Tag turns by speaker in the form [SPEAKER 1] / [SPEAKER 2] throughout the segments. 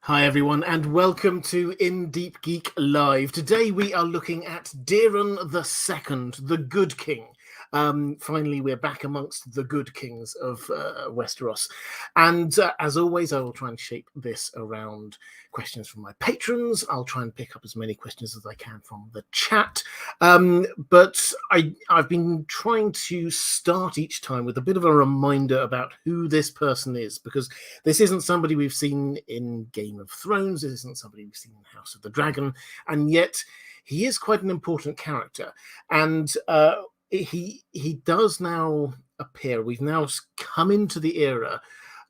[SPEAKER 1] Hi everyone, and welcome to In Deep Geek Live. Today we are looking at Daeron II, the Good King. Finally, we're back amongst the good kings of Westeros. And as always, I will try and shape this around questions from my patrons. I'll try and pick up as many questions as I can from the chat. But I've been trying to start each time with a bit of a reminder about who this person is, because this isn't somebody we've seen in Game of Thrones. This isn't somebody we've seen in House of the Dragon. And yet he is quite an important character. And he does now appear. We've now come into the era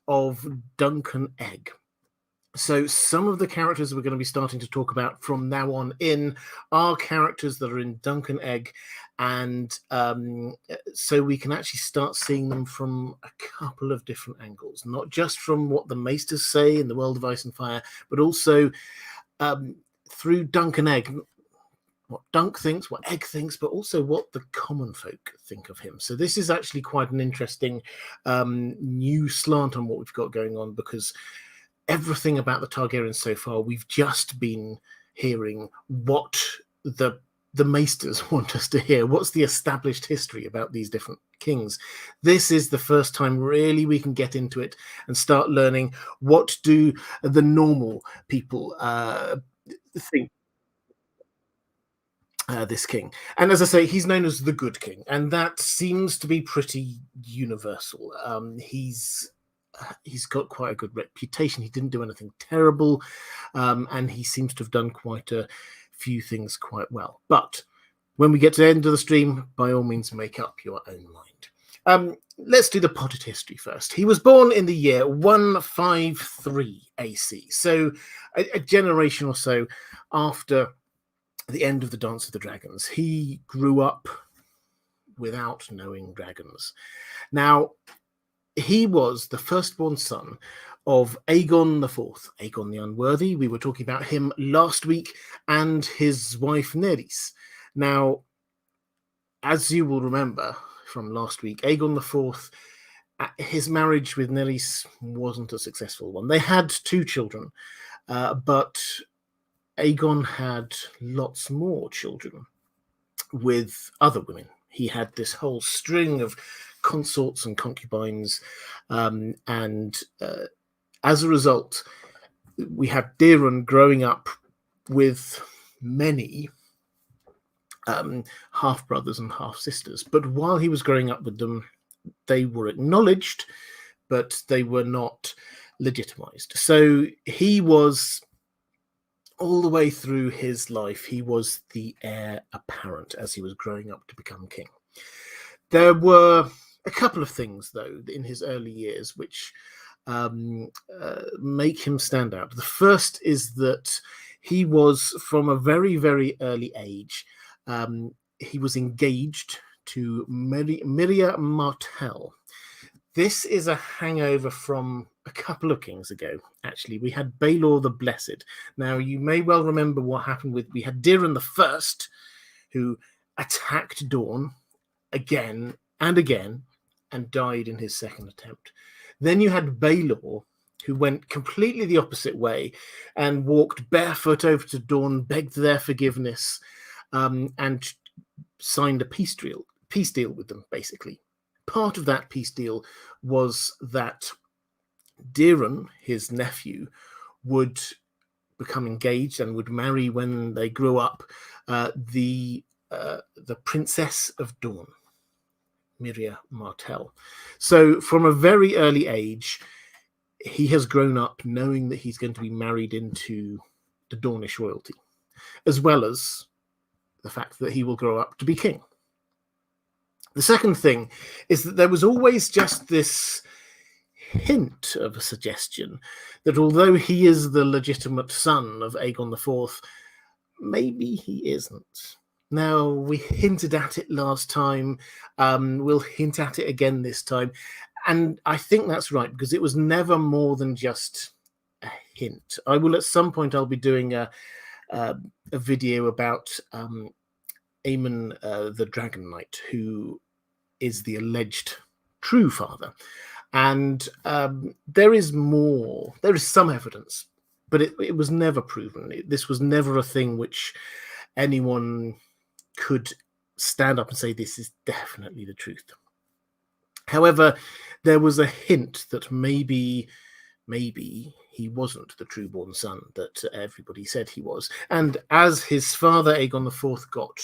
[SPEAKER 1] of Duncan Egg. So some of the characters we're going to be starting to talk about from now on in are characters that are in Duncan Egg, and so we can actually start seeing them from a couple of different angles, not just from what the Maesters say in the world of Ice and Fire, but also through Duncan Egg, what Dunk thinks, what Egg thinks, but also what the common folk think of him. So this is actually quite an interesting new slant on what we've got going on, because everything about the Targaryens so far, we've just been hearing what the Maesters want us to hear. What's the established history about these different kings? This is the first time really we can get into it and start learning what do the normal people think this king. And as I say, he's known as the Good King, and that seems to be pretty universal. He's got quite a good reputation. He didn't do anything terrible, and he seems to have done quite a few things quite well. But when we get to the end of the stream, by all means, make up your own mind. Let's do the potted history first. He was born in the year 153 AC, so a generation or so after the end of the Dance of the Dragons. He grew up without knowing dragons. Now, he was the firstborn son of Aegon IV, Aegon the Unworthy. We were talking about him last week, and his wife Nerys. Now, as you will remember from last week, Aegon IV, his marriage with Nerys wasn't a successful one. They had 2 children, but Aegon had lots more children with other women. He had this whole string of consorts and concubines, and as a result, we had Daeron growing up with many half-brothers and half-sisters. But while he was growing up with them, they were acknowledged, but they were not legitimized. So he was, all the way through his life, he was the heir apparent as he was growing up to become king. There were a couple of things, though, in his early years which make him stand out. The first is that he was, from a very, very early age, he was engaged to Mirya Martell. This is a hangover from a couple of kings ago, actually. We had Baelor the Blessed. Now, you may well remember what happened we had Daeron I, who attacked Dorne again and again and died in his second attempt. Then you had Baelor, who went completely the opposite way and walked barefoot over to Dorne, begged their forgiveness, and signed a peace deal with them, basically. Part of that peace deal was that Daeron, his nephew, would become engaged and would marry, when they grew up, the Princess of Dorne, Mirya Martell. So from a very early age, he has grown up knowing that he's going to be married into the Dornish royalty, as well as the fact that he will grow up to be king. The second thing is that there was always just this hint of a suggestion that although he is the legitimate son of Aegon IV, maybe he isn't. Now, we hinted at it last time. We'll hint at it again this time. And I think that's right, because it was never more than just a hint. I will, at some point, I'll be doing a video about Aemon the Dragon Knight, who is the alleged true father. And there is some evidence, but it was never proven. This was never a thing which anyone could stand up and say, this is definitely the truth. However, there was a hint that maybe he wasn't the true-born son that everybody said he was. And as his father, Aegon IV, got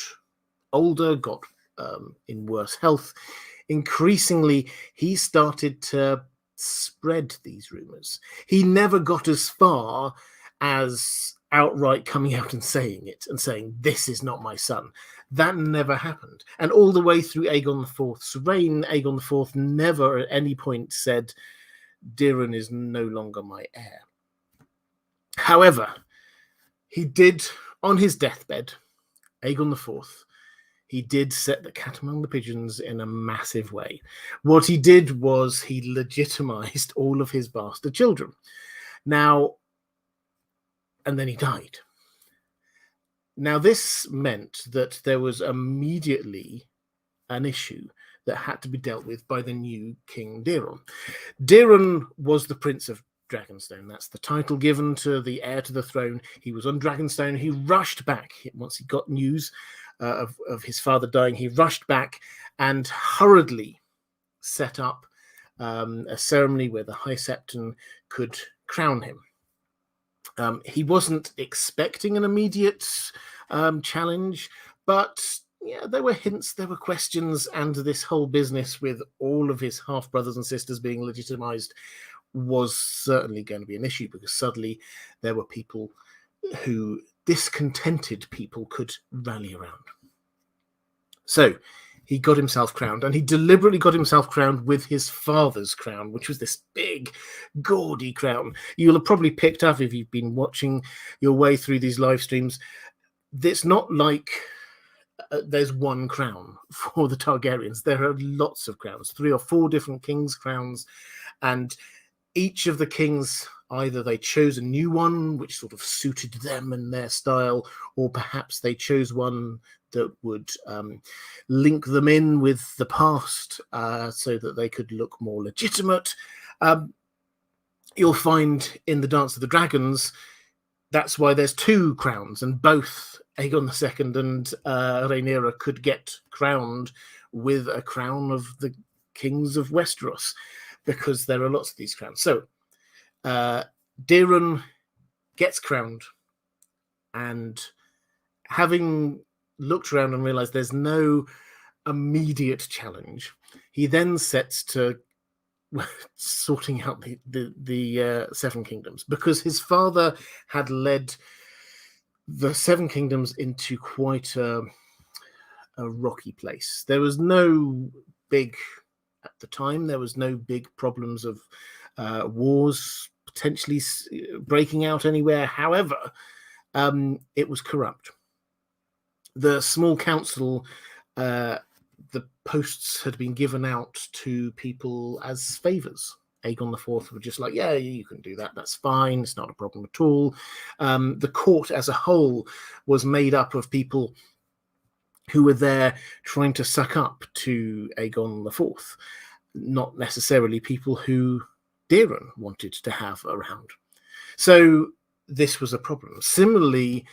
[SPEAKER 1] older, got in worse health, increasingly he started to spread these rumors. He never got as far as outright coming out and saying it and saying, this is not my son. That never happened. And all the way through Aegon IV's reign, Aegon IV never at any point said, Daeron is no longer my heir. However, he did, on his deathbed, Aegon IV, he did set the cat among the pigeons in a massive way. What he did was he legitimized all of his bastard children. Now, and then he died. Now, this meant that there was immediately an issue that had to be dealt with by the new King Daeron. Daeron was the Prince of Dragonstone. That's the title given to the heir to the throne. He was on Dragonstone. He rushed back once he got news of his father dying. He rushed back and hurriedly set up a ceremony where the High Septon could crown him. He wasn't expecting an immediate challenge, but yeah, there were hints, there were questions, and this whole business with all of his half-brothers and sisters being legitimized was certainly going to be an issue, because suddenly there were people who discontented people could rally around. So he got himself crowned, and he deliberately got himself crowned with his father's crown, which was this big, gaudy crown. You'll have probably picked up, if you've been watching your way through these live streams, it's not like there's one crown for the Targaryens. There are lots of crowns, 3 or 4 different kings' crowns, and each of the kings, either they chose a new one which sort of suited them and their style, or perhaps they chose one that would link them in with the past so that they could look more legitimate. You'll find in the Dance of the Dragons, that's why there's 2 crowns, and both Aegon II and Rhaenyra could get crowned with a crown of the kings of Westeros, because there are lots of these crowns. So Daeron gets crowned, and having looked around and realized there's no immediate challenge, he then sets to sorting out the 7 kingdoms, because his father had led the 7 kingdoms into quite a rocky place. There was no big, at the time, there was no big problems of wars potentially breaking out anywhere. However, it was corrupt. The small council, the posts had been given out to people as favors. Aegon IV were just like, yeah, you can do that. That's fine. It's not a problem at all. The court as a whole was made up of people who were there trying to suck up to Aegon IV, not necessarily people who Daeron wanted to have around. So this was a problem. Similarly,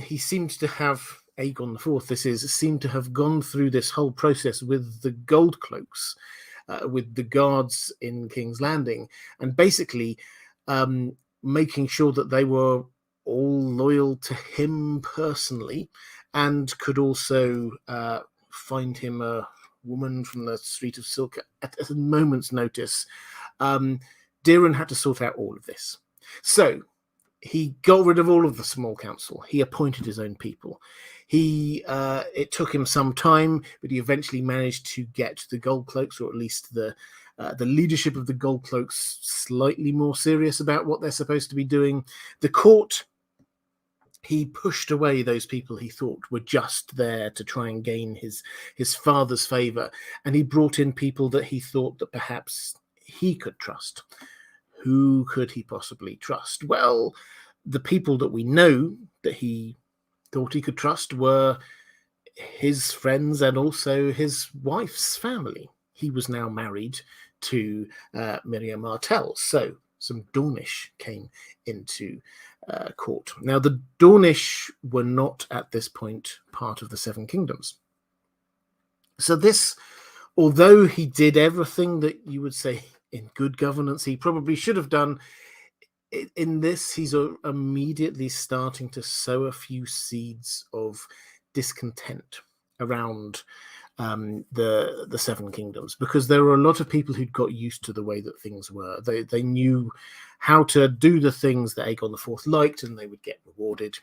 [SPEAKER 1] he seemed to have, Aegon IV, seemed to have gone through this whole process with the gold cloaks, with the guards in King's Landing, and basically making sure that they were all loyal to him personally, and could also find him a woman from the Street of Silk at a moment's notice. Daeron had to sort out all of this. So he got rid of all of the small council. He appointed his own people. It took him some time, but he eventually managed to get the gold cloaks, or at least the leadership of the gold cloaks, slightly more serious about what they're supposed to be doing. The court, he pushed away those people he thought were just there to try and gain his father's favor, and he brought in people that he thought that perhaps he could trust. Who could he possibly trust? Well, the people that we know that he thought he could trust were his friends and also his wife's family. He was now married to Miriam Martell, so some Dornish came into court. Now, the Dornish were not at this point part of the Seven Kingdoms. So this, although he did everything that you would say in good governance he probably should have done, in this he's immediately starting to sow a few seeds of discontent around the Seven Kingdoms, because there were a lot of people who'd got used to the way that things were. They knew how to do the things that Aegon IV liked, and they would get rewarded.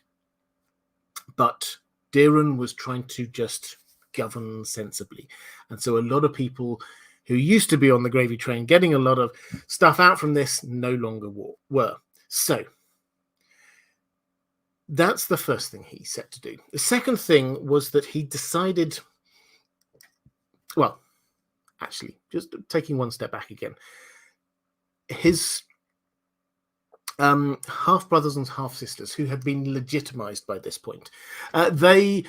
[SPEAKER 1] But Daeron was trying to just govern sensibly, and so a lot of people who used to be on the gravy train getting a lot of stuff out from this no longer were. So that's the first thing he set to do. The second thing was that he decided, well, actually, just taking one step back again, his half-brothers and half-sisters, who had been legitimized by this point, the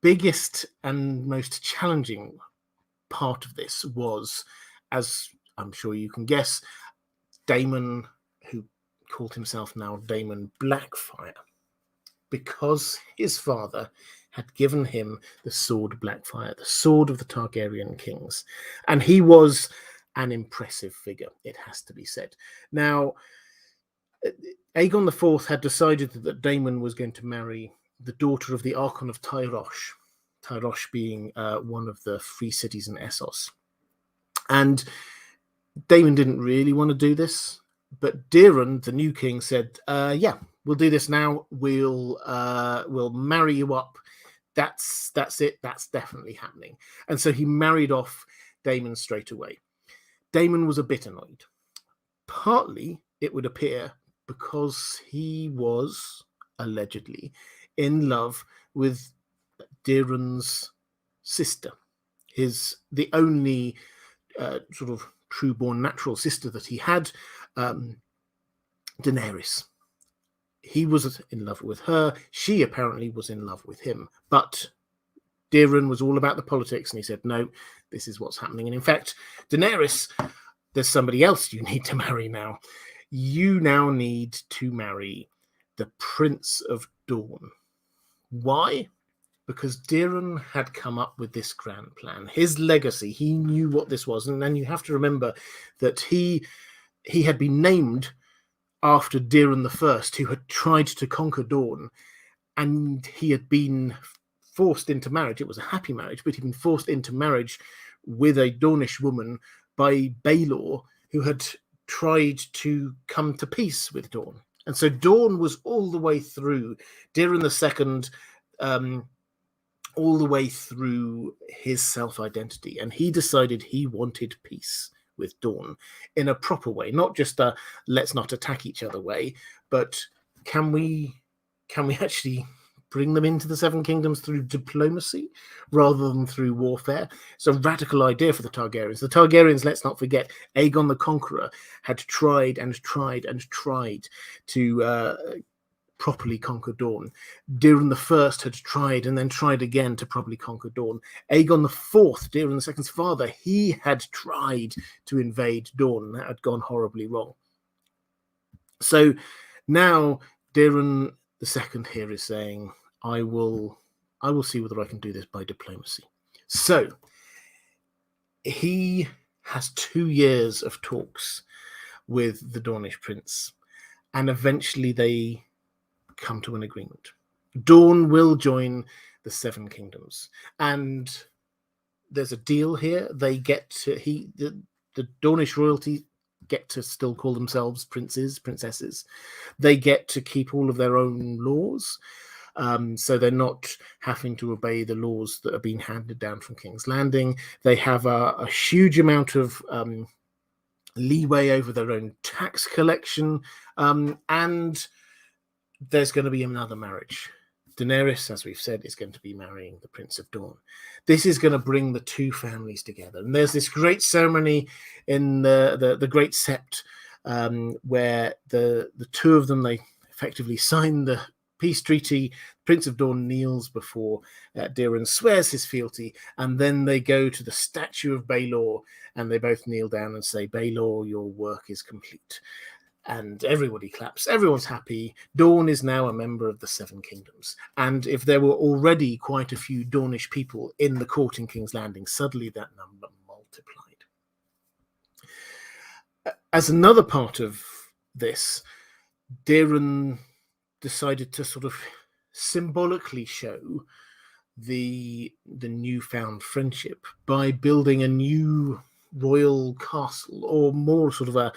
[SPEAKER 1] biggest and most challenging part of this was, as I'm sure you can guess, Daemon, who called himself now Daemon Blackfyre, because his father had given him the sword Blackfyre, the sword of the Targaryen kings. And he was an impressive figure, it has to be said. Now, Aegon IV had decided that Daemon was going to marry the daughter of the Archon of Tyrosh, Tyrosh being one of the free cities in Essos. And Daemon didn't really want to do this, but Daeron, the new king, said, yeah, we'll do this now. We'll marry you up. That's it. That's definitely happening. And so he married off Daemon straight away. Daemon was a bit annoyed. Partly, it would appear, because he was allegedly in love with Daeron's sister, the only sort of true-born natural sister that he had, Daenerys. He was in love with her. She apparently was in love with him. But Daeron was all about the politics, and he said, no, this is what's happening. And in fact, Daenerys, there's somebody else you need to marry now. You now need to marry the Prince of Dawn. Why? Because Daeron had come up with this grand plan. His legacy, he knew what this was. And then you have to remember that he had been named after Daeron I, who had tried to conquer Dawn, and he had been forced into marriage. It was a happy marriage, but he'd been forced into marriage with a Dornish woman by Baelor, who had tried to come to peace with Dawn. And so Dawn was all the way through Daeron II, all the way through his self-identity. And he decided he wanted peace with Dawn in a proper way, not just a let's not attack each other way, but can we actually bring them into the Seven Kingdoms through diplomacy rather than through warfare? It's a radical idea for the Targaryens. The Targaryens, let's not forget, Aegon the Conqueror had tried and tried and tried to properly conquer Dawn. Daeron I had tried and then tried again to properly conquer Dawn. Aegon IV, Daeron II's father, he had tried to invade Dawn. That had gone horribly wrong. So now Daeron II here is saying, I will see whether I can do this by diplomacy. So he has 2 years of talks with the Dornish prince, and eventually they come to an agreement. Dawn will join the Seven Kingdoms, and there's a deal here. They get to the Dornish royalty get to still call themselves princes, princesses. They get to keep all of their own laws, so they're not having to obey the laws that are being handed down from King's Landing. They have a huge amount of leeway over their own tax collection, and there's going to be another marriage. Daenerys, as we've said, is going to be marrying the Prince of Dawn. This is going to bring the two families together. And there's this great ceremony in the Great Sept, where the two of them, they effectively sign the peace treaty. Prince of Dawn kneels before Daeron, swears his fealty, and then they go to the statue of Baelor, and they both kneel down and say, Baelor, your work is complete. And everybody claps. Everyone's happy. Dawn is now a member of the Seven Kingdoms. And if there were already quite a few Dawnish people in the court in King's Landing, suddenly that number multiplied. As another part of this, Daeron decided to sort of symbolically show the newfound friendship by building a new royal castle, or more sort of a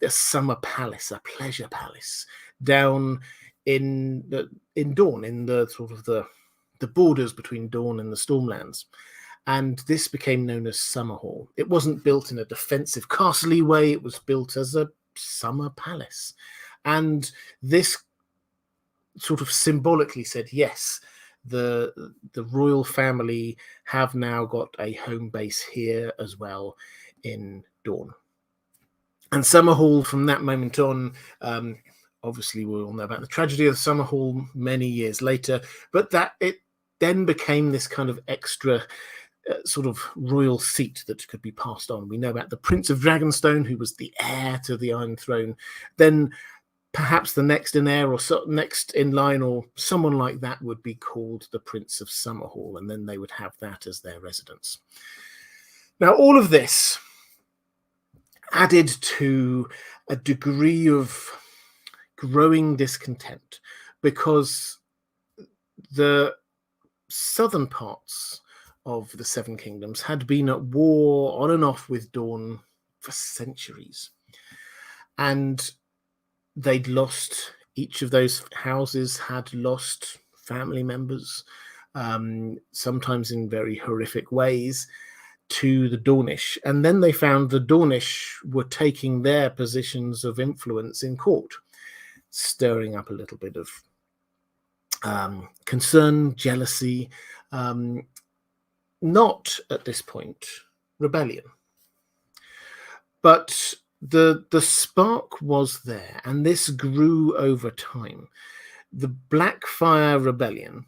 [SPEAKER 1] summer palace, a pleasure palace, down in Dawn, in the sort of the borders between Dawn and the Stormlands. And this became known as Summerhall. It wasn't built in a defensive castle-y way, it was built as a summer palace. And this sort of symbolically said, yes, the royal family have now got a home base here as well in Dawn. And Summerhall, from that moment on, obviously we all know about the tragedy of Summerhall many years later, but that it then became this kind of extra sort of royal seat that could be passed on. We know about the Prince of Dragonstone, who was the heir to the Iron Throne. Then perhaps the next in heir or next in line or someone like that would be called the Prince of Summerhall, and then they would have that as their residence. Now, all of this added to a degree of growing discontent, because the southern parts of the Seven Kingdoms had been at war on and off with Dawn for centuries. And they'd lost, each of those houses had lost family members, sometimes in very horrific ways, to the Dawnish. And then they found the Dawnish were taking their positions of influence in court, stirring up a little bit of concern, jealousy, not at this point rebellion. But the spark was there, and this grew over time. The Blackfyre Rebellion,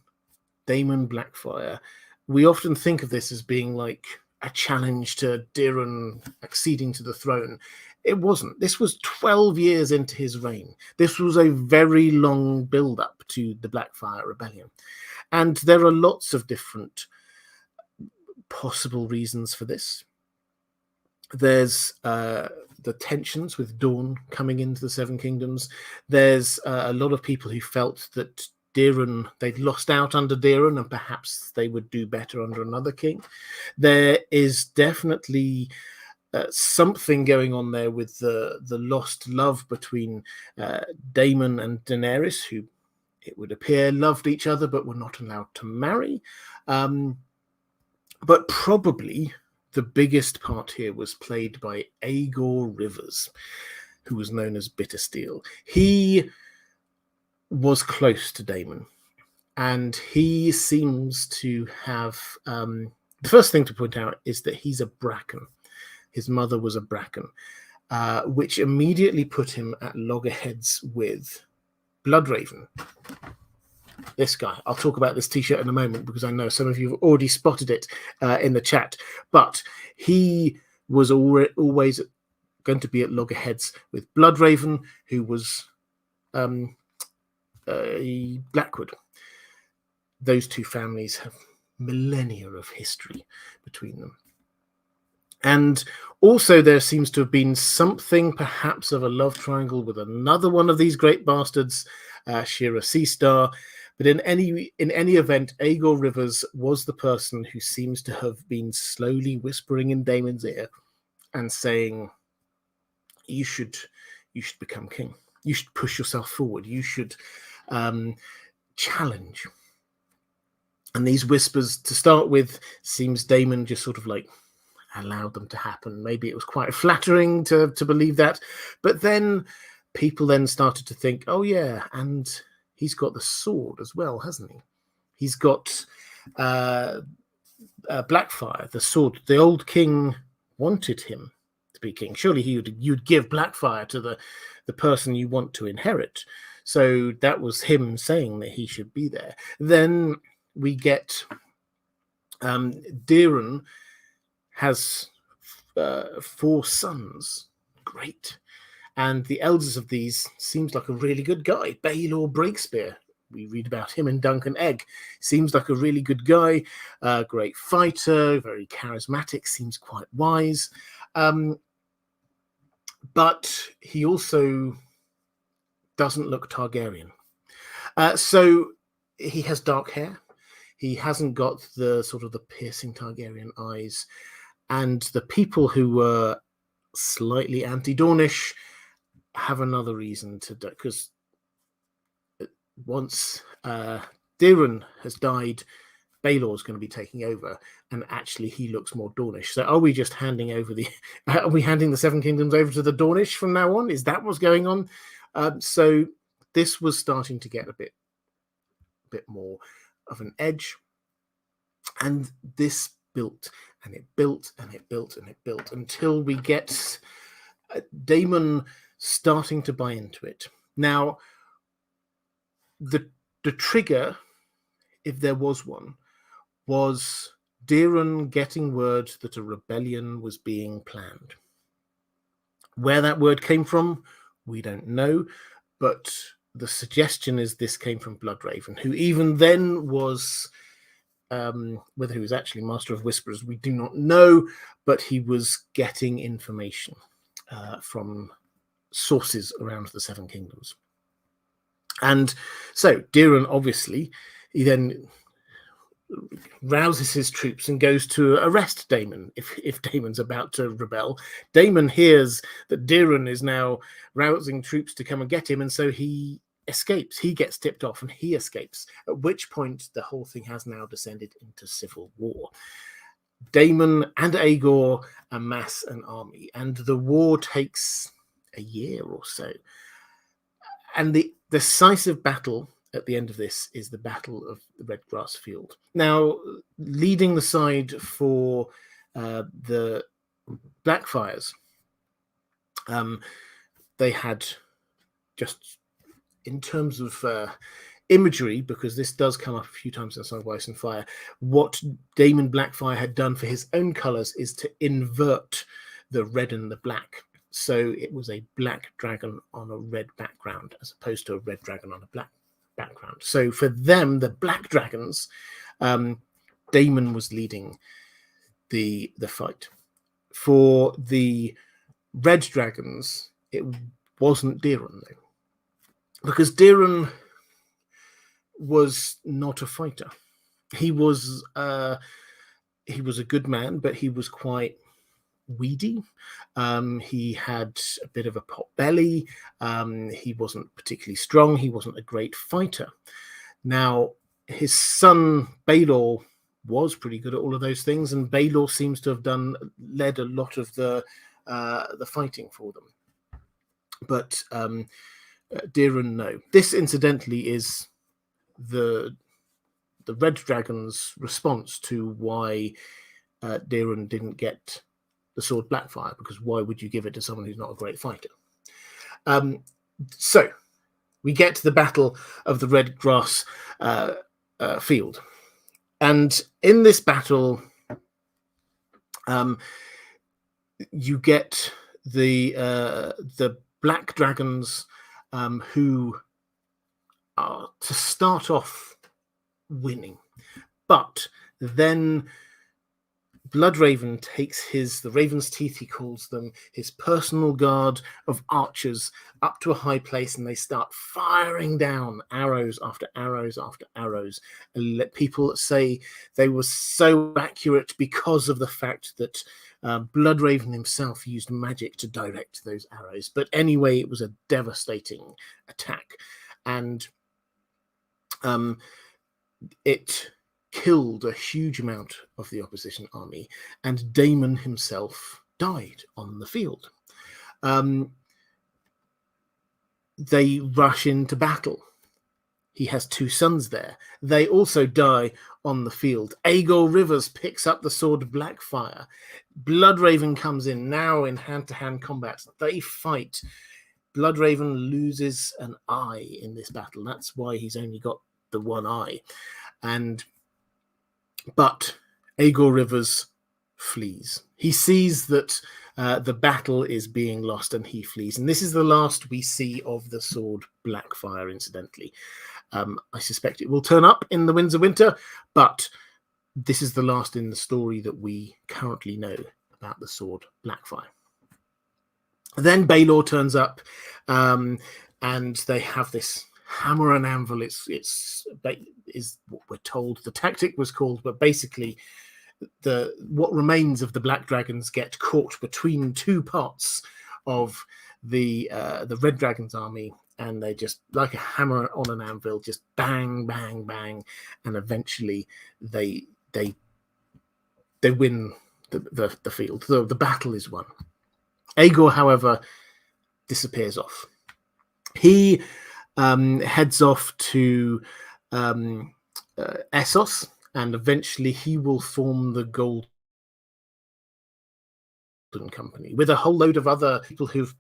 [SPEAKER 1] Daemon Blackfyre, we often think of this as being like a challenge to Daeron acceding to the throne. It wasn't. This was 12 years into his reign. This was a very long build-up to the Blackfyre Rebellion. And there are lots of different possible reasons for this. There's the tensions with Dawn coming into the Seven Kingdoms. There's a lot of people who felt that Daeron, they'd lost out under Daeron, and perhaps they would do better under another king. There is definitely something going on there with the lost love between Daemon and Daenerys, who it would appear loved each other but were not allowed to marry. But probably the biggest part here was played by Aegor Rivers, who was known as Bittersteel. He was close to Daemon, and he seems to have... the first thing to point out is that he's a Bracken. His mother was a Bracken, which immediately put him at loggerheads with Bloodraven. This guy. I'll talk about this t-shirt in a moment because I know some of you have already spotted it in the chat. But he was always going to be at loggerheads with Bloodraven, who was Blackwood. Those two families have millennia of history between them. And also there seems to have been something perhaps of a love triangle with another one of these great bastards, Shira Seastar. But in any event, Aegor Rivers was the person who seems to have been slowly whispering in Daemon's ear and saying, you should become king. You should push yourself forward. You should challenge. And these whispers, to start with, seems Daemon just sort of like allowed them to happen. Maybe it was quite flattering to believe that. But then people then started to think, oh yeah, and he's got the sword as well, hasn't he? He's got Blackfyre, the sword. The old king wanted him to be king. Surely you'd give Blackfyre to the person you want to inherit. So that was him saying that he should be there. Then we get Daeron has 4 sons. Great. And the eldest of these seems like a really good guy. Baelor Breakspear. We read about him in Duncan Egg. Seems like a really good guy. Great fighter. Very charismatic. Seems quite wise. But he also doesn't look Targaryen. So he has dark hair. He hasn't got the sort of the piercing Targaryen eyes. And the people who were slightly anti-Dornish have another reason to do, because once Daeron has died, Baelor's going to be taking over, and actually he looks more Dornish. So are we just handing over are we handing the Seven Kingdoms over to the Dornish from now on? Is that what's going on? So this was starting to get a bit more of an edge, and this built and it built and it built and it built until we get Daemon starting to buy into it. Now, the trigger, if there was one, was Daeron getting word that a rebellion was being planned. Where that word came from, we don't know, but the suggestion is this came from Bloodraven, who even then was, whether he was actually Master of Whisperers, we do not know, but he was getting information from sources around the Seven Kingdoms. And so Daeron, obviously, he then rouses his troops and goes to arrest Daemon if Daemon's about to rebel. Daemon hears that Daeron is now rousing troops to come and get him, and so he escapes. He gets tipped off and he escapes, at which point the whole thing has now descended into civil war. Daemon and Aegor amass an army, and the war takes a year or so. And the decisive battle at the end of this is the Battle of the Red Grass Field. Now, leading the side for the Blackfyres, they had, just in terms of imagery, because this does come up a few times in Song of Ice and Fire, what Daemon Blackfyre had done for his own colours is to invert the red and the black. So it was a black dragon on a red background as opposed to a red dragon on a black background. So for them, the black dragons, Daemon was leading the fight. For the red dragons, it wasn't Daeron, though, because Daeron was not a fighter. He was a good man, but he was quite weedy. He had a bit of a pot belly. He wasn't particularly strong. He wasn't a great fighter. Now, his son Baelor was pretty good at all of those things, and Baelor seems to have led a lot of the fighting for them. But Daeron, no. This, incidentally, is the Red Dragon's response to why Daeron didn't get the sword Blackfyre, because why would you give it to someone who's not a great fighter? So we get to the Battle of the Red Grass Field, and in this battle, you get the Black Dragons who are to start off winning, but then Bloodraven takes the Raven's Teeth, he calls them, his personal guard of archers up to a high place, and they start firing down arrows after arrows after arrows. And people say they were so accurate because of the fact that Bloodraven himself used magic to direct those arrows. But anyway, it was a devastating attack, and it killed a huge amount of the opposition army, and Daemon himself died on the field. They rush into battle. He has 2 sons there. They also die on the field. Aegor Rivers picks up the sword Blackfyre. Bloodraven comes in now in hand-to-hand combat. They fight Bloodraven loses an eye in this battle. That's why he's only got the one eye. But Aegor Rivers flees. He sees that the battle is being lost and he flees. And this is the last we see of the sword Blackfyre, incidentally. I suspect it will turn up in the Winds of Winter, but this is the last in the story that we currently know about the sword Blackfyre. Then Baelor turns up, and they have this hammer and anvil. Is what we're told the tactic was called, but basically what remains of the Black Dragons get caught between two parts of the Red Dragon's army, and they just, like a hammer on an anvil, just bang, bang, bang, and eventually they win the field. The battle is won. Aegor, however, disappears off. He heads off to Essos, and eventually he will form the Golden Company with a whole load of other people who've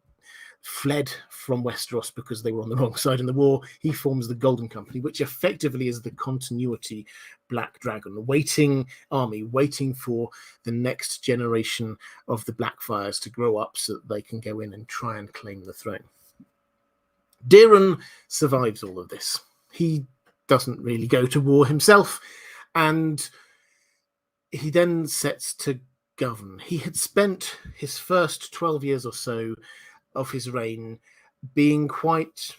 [SPEAKER 1] fled from Westeros because they were on the wrong side in the war. He forms the Golden Company, which effectively is the continuity Black Dragon army waiting for the next generation of the Blackfyres to grow up so that they can go in and try and claim the throne. Daeron survives all of this. He doesn't really go to war himself, and he then sets to govern. He had spent his first 12 years or so of his reign being quite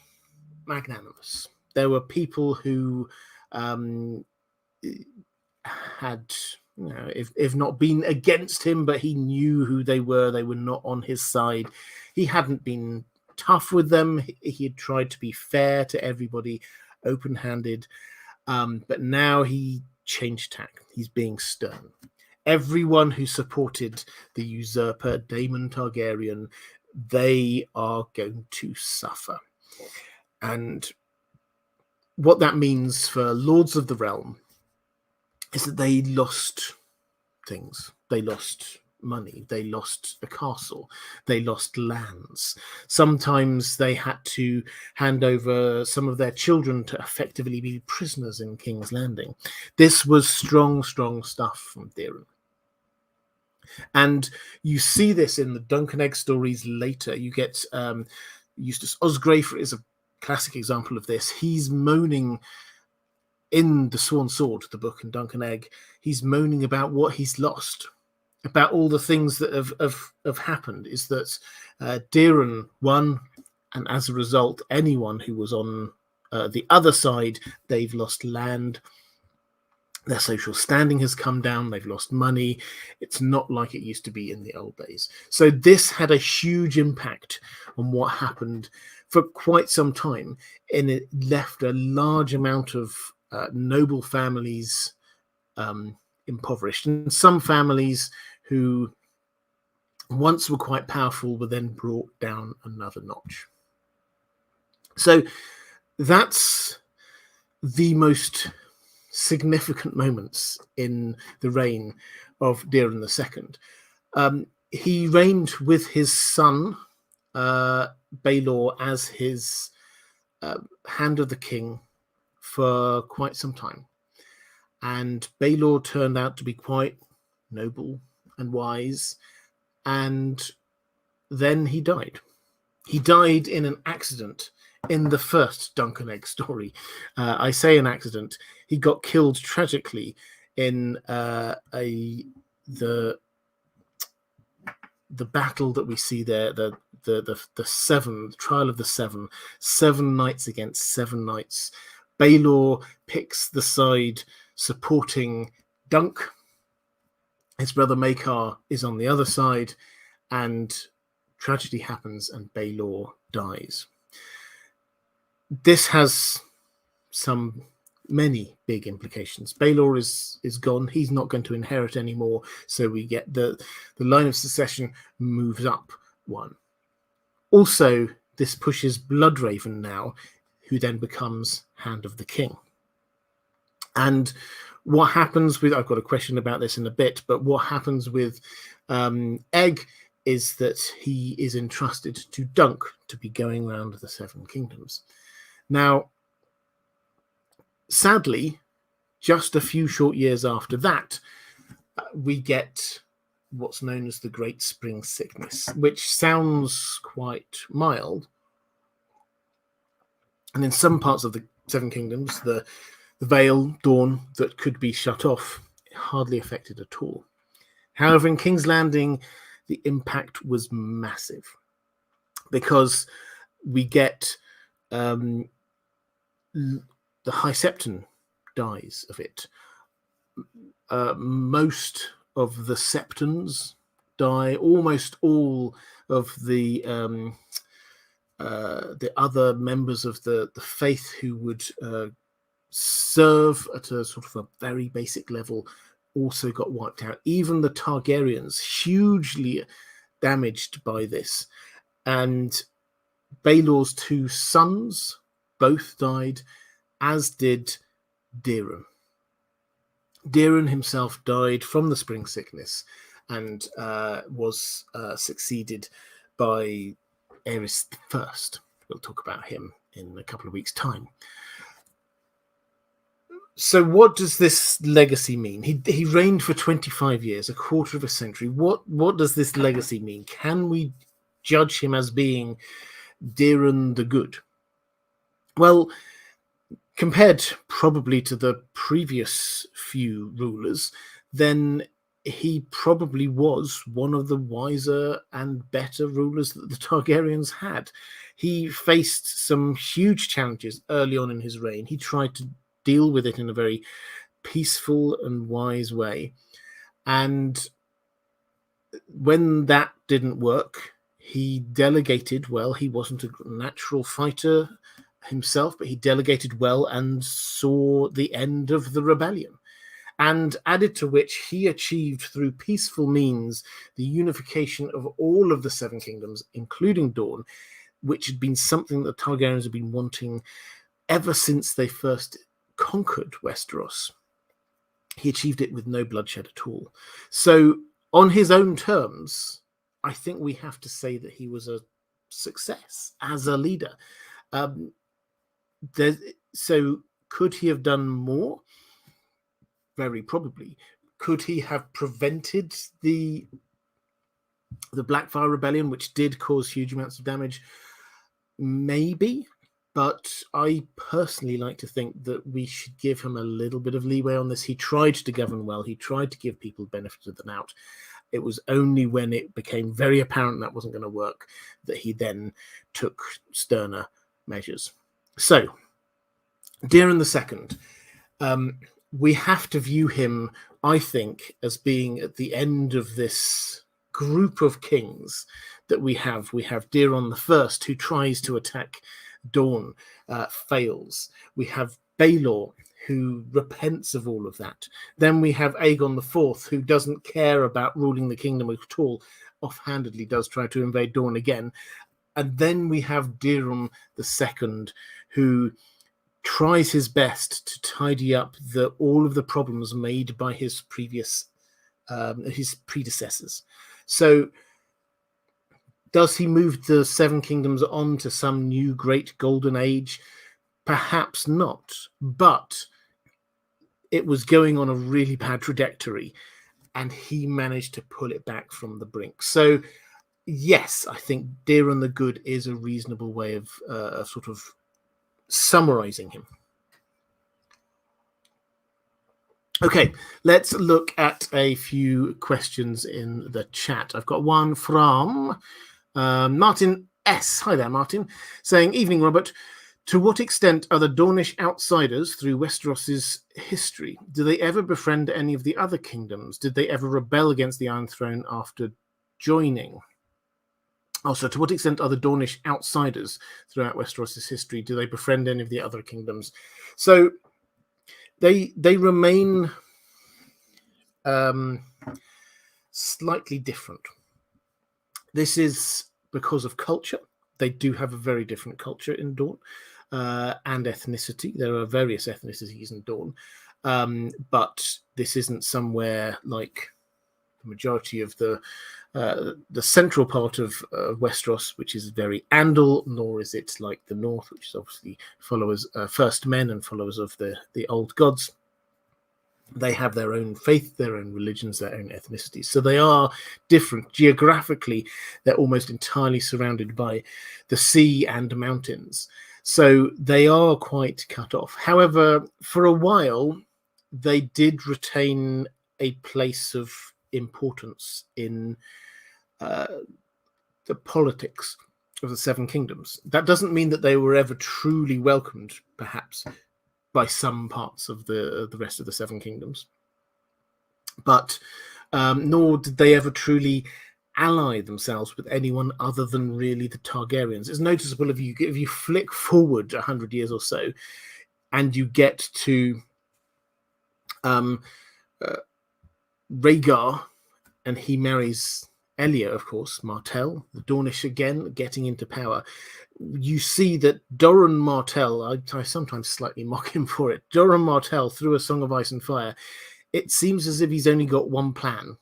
[SPEAKER 1] magnanimous. There were people who had, if not been against him, but he knew who they were not on his side. He hadn't been tough with them. He had tried to be fair to everybody, open-handed, but now he changed tack. He's being stern. Everyone who supported the usurper Daemon Targaryen, they are going to suffer. And what that means for Lords of the Realm is that they lost things. They lost money. They lost a castle. They lost lands. Sometimes they had to hand over some of their children to effectively be prisoners in King's Landing. This was strong, strong stuff from Daeron. And you see this in the Dunk and Egg stories later. You get Eustace Osgrave is a classic example of this. He's moaning in The Sworn Sword, the book in Dunk and Egg. He's moaning about what he's lost, about all the things that have happened. Is that Daeron won, and as a result, anyone who was on the other side, they've lost land. Their social standing has come down. They've lost money. It's not like it used to be in the old days. So this had a huge impact on what happened for quite some time. And it left a large amount of noble families impoverished. And some families who once were quite powerful were then brought down another notch. So that's the most significant moments in the reign of Daeron II. He reigned with his son Baelor as his hand of the king for quite some time, and Baelor turned out to be quite noble and wise, and then he died. He died in an accident in the first Dunk and Egg story. I say an accident. He got killed tragically in the battle that we see there, the trial of the seven knights against seven knights. Baelor picks the side supporting Dunk. His brother Maekar is on the other side, and tragedy happens and Baelor dies. This has many big implications. Baelor is gone. He's not going to inherit anymore. So we get the line of succession moves up one. Also, this pushes Bloodraven now, who then becomes Hand of the King. And what happens with, I've got a question about this in a bit, but what happens with Egg is that he is entrusted to Dunk to be going around the Seven Kingdoms. Now, sadly, just a few short years after that, we get what's known as the Great Spring Sickness, which sounds quite mild. And in some parts of the Seven Kingdoms, the Vale, Dawn, that could be shut off, hardly affected at all. However, in King's Landing, the impact was massive because we get the High Septon dies of it. Most of the Septons die. Almost all of the other members of the faith who would serve at a sort of a very basic level also got wiped out. Even the Targaryens, hugely damaged by this. And Baelor's two sons both died, as did Daeron. Daeron himself died from the spring sickness and was succeeded by Aerys I. We'll talk about him in a couple of weeks' time. So what does this legacy mean? He reigned for 25 years, a quarter of a century. What does this legacy mean? Can we judge him as being Daeron the Good? Well, compared probably to the previous few rulers, then he probably was one of the wiser and better rulers that the Targaryens had. He faced some huge challenges early on in his reign. He tried to deal with it in a very peaceful and wise way. And when that didn't work, he delegated well. He wasn't a natural fighter himself, but he delegated well and saw the end of the rebellion. And added to which, he achieved through peaceful means the unification of all of the Seven Kingdoms, including Dawn, which had been something that Targaryens had been wanting ever since they first conquered Westeros. He achieved it with no bloodshed at all. So, on his own terms, I think we have to say that he was a success as a leader. So, could he have done more? Very probably. Could he have prevented the Blackfyre Rebellion, which did cause huge amounts of damage? Maybe. But I personally like to think that we should give him a little bit of leeway on this. He tried to govern well. He tried to give people benefit of the doubt. It was only when it became very apparent that wasn't going to work that he then took sterner measures. So, Daeron II, we have to view him, I think, as being at the end of this group of kings that we have. We have Daeron I, who tries to attack Dawn, fails. We have Baelor, who repents of all of that. Then we have Aegon IV, who doesn't care about ruling the kingdom at all, offhandedly does try to invade Dawn again. And then we have Daeron II, who tries his best to tidy up all of the problems made by his predecessors. So, does he move the Seven Kingdoms on to some new great golden age? Perhaps not, but it was going on a really bad trajectory, and he managed to pull it back from the brink. So, yes, I think Daeron the Good is a reasonable way of sort of summarizing him. Okay, let's look at a few questions in the chat. I've got one from Martin S. Hi there, Martin, saying, "Evening, Robert. To what extent are the Dornish outsiders through Westeros's history? Do they ever befriend any of the other kingdoms? Did they ever rebel against the Iron Throne after joining? Also, to what extent are the Dornish outsiders throughout Westeros's history? Do they befriend any of the other kingdoms?" So they remain slightly different. This is because of culture. They do have a very different culture in Dawn, and ethnicity. There are various ethnicities in Dawn, but this isn't somewhere like the majority of the the central part of Westeros, which is very Andal, nor is it like the north, which is obviously followers, first men and followers of the old gods. They have their own faith, their own religions, their own ethnicities. So they are different. Geographically, they're almost entirely surrounded by the sea and mountains. So they are quite cut off. However, for a while, they did retain a place of importance in the politics of the Seven Kingdoms. That doesn't mean that they were ever truly welcomed, perhaps, by some parts of the rest of the Seven Kingdoms. But nor did they ever truly ally themselves with anyone other than really the Targaryens. It's noticeable if you flick forward 100 years or so, and you get to Rhaegar, and he marries Elia, of course, Martell, the Dornish again, getting into power. You see that Doran Martell, I sometimes slightly mock him for it, Doran Martell, through A Song of Ice and Fire, it seems as if he's only got one plan,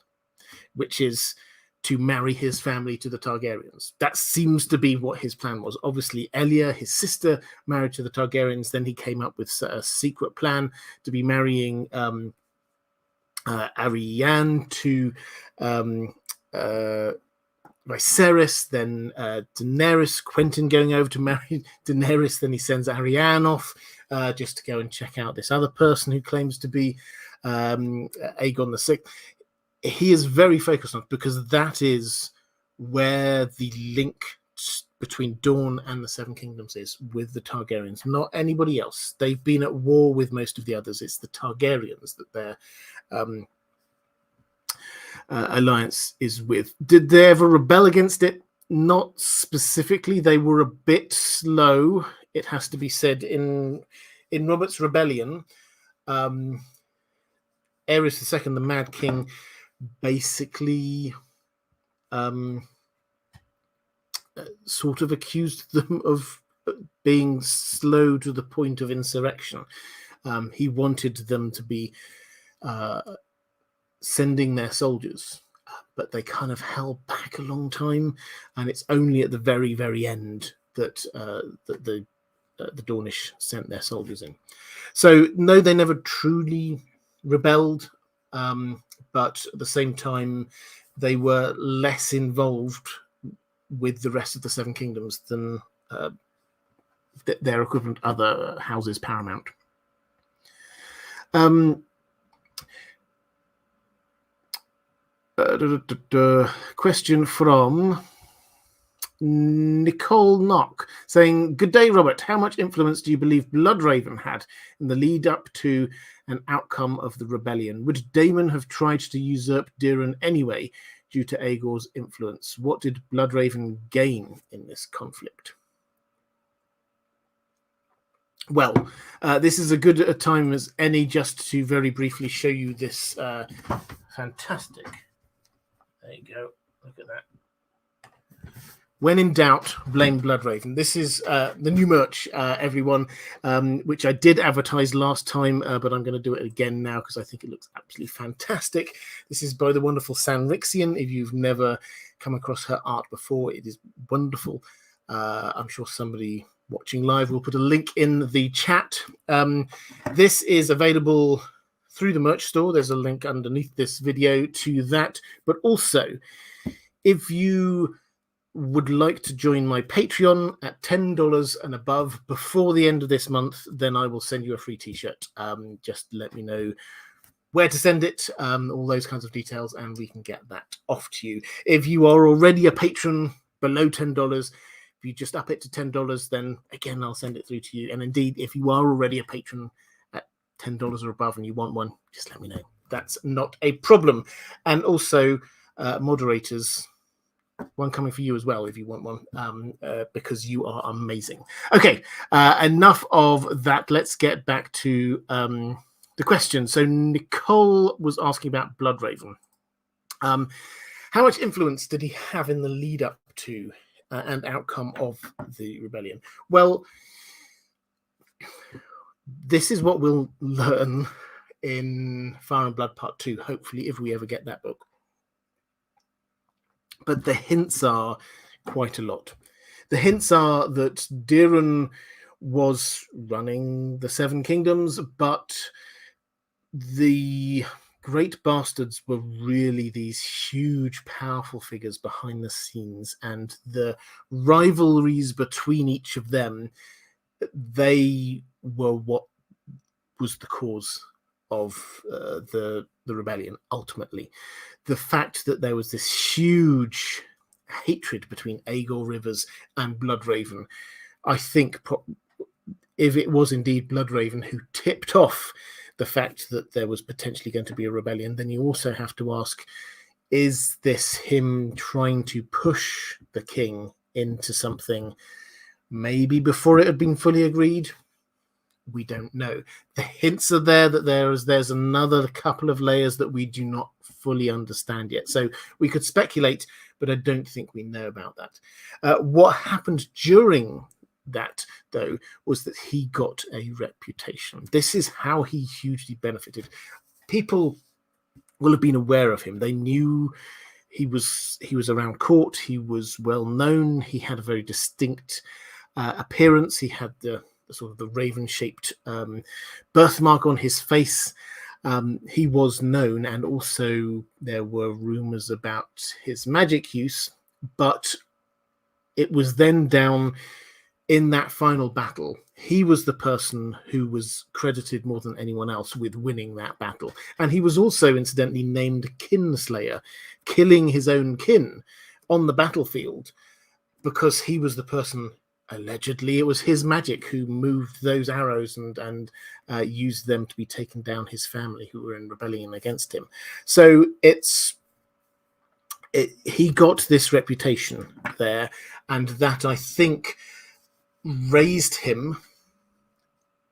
[SPEAKER 1] which is to marry his family to the Targaryens. That seems to be what his plan was. Obviously, Elia, his sister, married to the Targaryens. Then he came up with a secret plan to be marrying Ariel to Viserys, then Daenerys, Quentin going over to marry Daenerys, then he sends Ariel off just to go and check out this other person who claims to be Aegon VI. He is very focused on it because that is where the link between Dorne and the Seven Kingdoms is, with the Targaryens, not anybody else. They've been at war with most of the others. It's the Targaryens that their alliance is with. Did they ever rebel against it? Not specifically. They were a bit slow, it has to be said. In Robert's Rebellion, Aerys II, the Mad King, basically sort of accused them of being slow to the point of insurrection. He wanted them to be sending their soldiers, but they kind of held back a long time, and it's only at the very, very end that the Dornish sent their soldiers in. So no, they never truly rebelled, but at the same time, they were less involved with the rest of the Seven Kingdoms than their equivalent other houses paramount. Question from Nicole Knock saying, "Good day, Robert. How much influence do you believe Bloodraven had in the lead up to an outcome of the rebellion? Would Daemon have tried to usurp Daeron anyway due to Aegor's influence? What did Bloodraven gain in this conflict?" Well, this is a good time as any just to very briefly show you this fantastic. There you go. Look at that. When in doubt, blame Bloodraven. This is the new merch, everyone, which I did advertise last time, but I'm going to do it again now because I think it looks absolutely fantastic. This is by the wonderful Sanrixian. If you've never come across her art before, it is wonderful. I'm sure somebody watching live will put a link in the chat. This is available through the merch store. There's a link underneath this video to that. But also, if you would like to join my Patreon at $10 and above before the end of this month, then I will send you a free t-shirt. Just let me know where to send it, all those kinds of details, and we can get that off to you. If you are already a patron below $10, if you just up it to $10, then again, I'll send it through to you. And indeed, if you are already a patron at $10 or above and you want one, just let me know. That's not a problem. And also, moderators, one coming for you as well if you want one, because you are amazing. Okay, enough of that. Let's get back to the question. So Nicole was asking about Bloodraven. How much influence did he have in the lead up to and outcome of the rebellion? Well, this is what we'll learn in Fire and Blood Part 2, hopefully, if we ever get that book. but the hints are quite a lot. The hints are that Daeron was running the Seven Kingdoms, but the Great Bastards were really these huge, powerful figures behind the scenes, and the rivalries between each of them, they were what was the cause of the rebellion. Ultimately, the fact that there was this huge hatred between Aegor Rivers and Bloodraven, I think if it was indeed Bloodraven who tipped off the fact that there was potentially going to be a rebellion, then you also have to ask, is this him trying to push the king into something maybe before it had been fully agreed? We don't know. The hints are there that there's another couple of layers that we do not fully understand yet. So we could speculate, but I don't think we know about that. What happened during that, though, was that he got a reputation. This is how he hugely benefited. People will have been aware of him. They knew he was around court. He was well known. He had a very distinct appearance. He had the sort of the raven-shaped birthmark on his face. He was known, and also there were rumors about his magic use, but it was then down in that final battle. He was the person who was credited more than anyone else with winning that battle. And he was also incidentally named Kinslayer, killing his own kin on the battlefield, because he was the person, allegedly it was his magic, who moved those arrows and used them to be taken down his family who were in rebellion against him. So he got this reputation there, and that, I think, raised him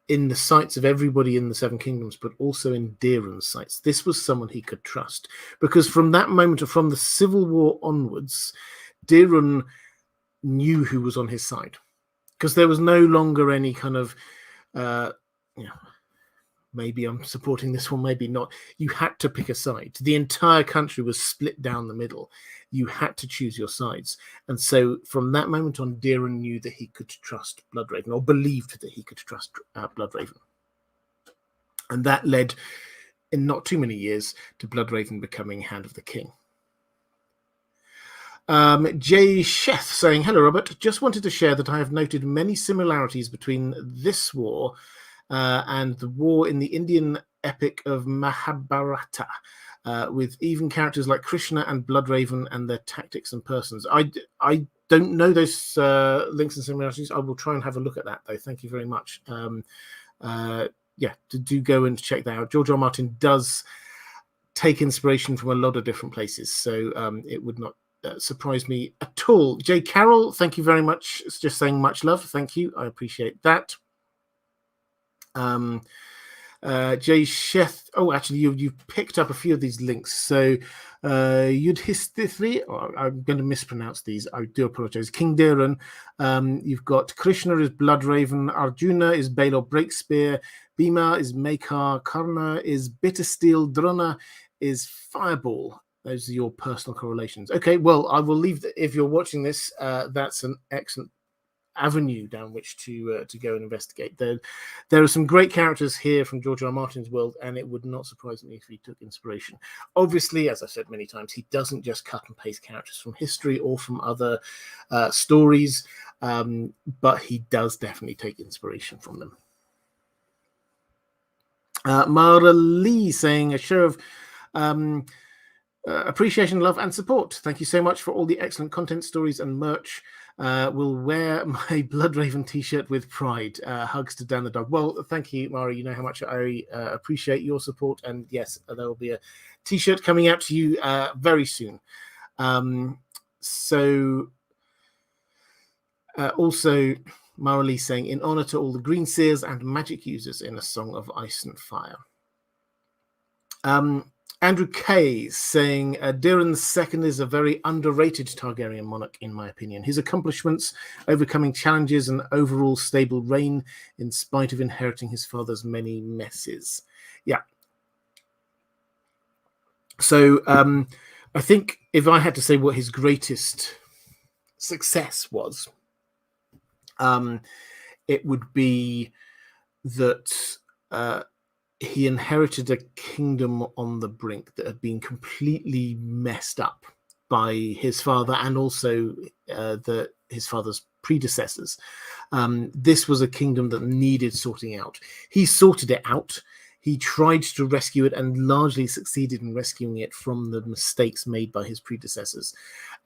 [SPEAKER 1] in the sights of everybody in the Seven Kingdoms, but also in Daeron's sights. This was someone he could trust, because from that moment, from the Civil War onwards, Daeron knew who was on his side, because there was no longer any kind of maybe I'm supporting this one, maybe not. You had to pick a side. The entire country was split down the middle. You had to choose your sides. And so from that moment on, Daeron knew that he could trust Bloodraven, or believed that he could trust Bloodraven. And that led, in not too many years, to Bloodraven becoming Hand of the King. Jay Sheth saying, hello, Robert. Just wanted to share that I have noted many similarities between this war and the war in the Indian epic of Mahabharata, with even characters like Krishna and Bloodraven and their tactics and persons. I don't know those links and similarities. I will try and have a look at that, though. Thank you very much. Do go and check that out. George R. R. Martin does take inspiration from a lot of different places, so it would not surprise me at all. Jay Carroll, thank you very much. It's just saying much love. Thank you. I appreciate that. Jay Sheth. Oh, actually, you've picked up a few of these links. So, Yudhishthiri. I'm going to mispronounce these. I do apologize. King Daeron. You've got Krishna is Bloodraven. Arjuna is Baelor Breakspear. Bhima is Makar. Karna is Bittersteel. Drona is Fireball. Those are your personal correlations. Okay, well, I will leave. If you're watching this, that's an excellent avenue down which to go and investigate. There are some great characters here from George R. R. Martin's world, and it would not surprise me if he took inspiration. Obviously, as I've said many times, he doesn't just cut and paste characters from history or from other stories, but he does definitely take inspiration from them. Maura Lee saying, a show of appreciation, love, and support. Thank you so much for all the excellent content, stories, and merch. Will wear my Bloodraven t-shirt with pride. Hugs to Dan the dog. Well, thank you, Maura. You know how much I appreciate your support. And yes, there will be a t-shirt coming out to you very soon. Also, Maura Lee saying, in honor to all the green seers and magic users in A Song of Ice and Fire. Andrew Kay saying, Daeron II is a very underrated Targaryen monarch, in my opinion. His accomplishments, overcoming challenges, and overall stable reign, in spite of inheriting his father's many messes. Yeah. So I think if I had to say what his greatest success was, it would be that he inherited a kingdom on the brink that had been completely messed up by his father and also his father's predecessors. This was a kingdom that needed sorting out. He sorted it out. He tried to rescue it and largely succeeded in rescuing it from the mistakes made by his predecessors.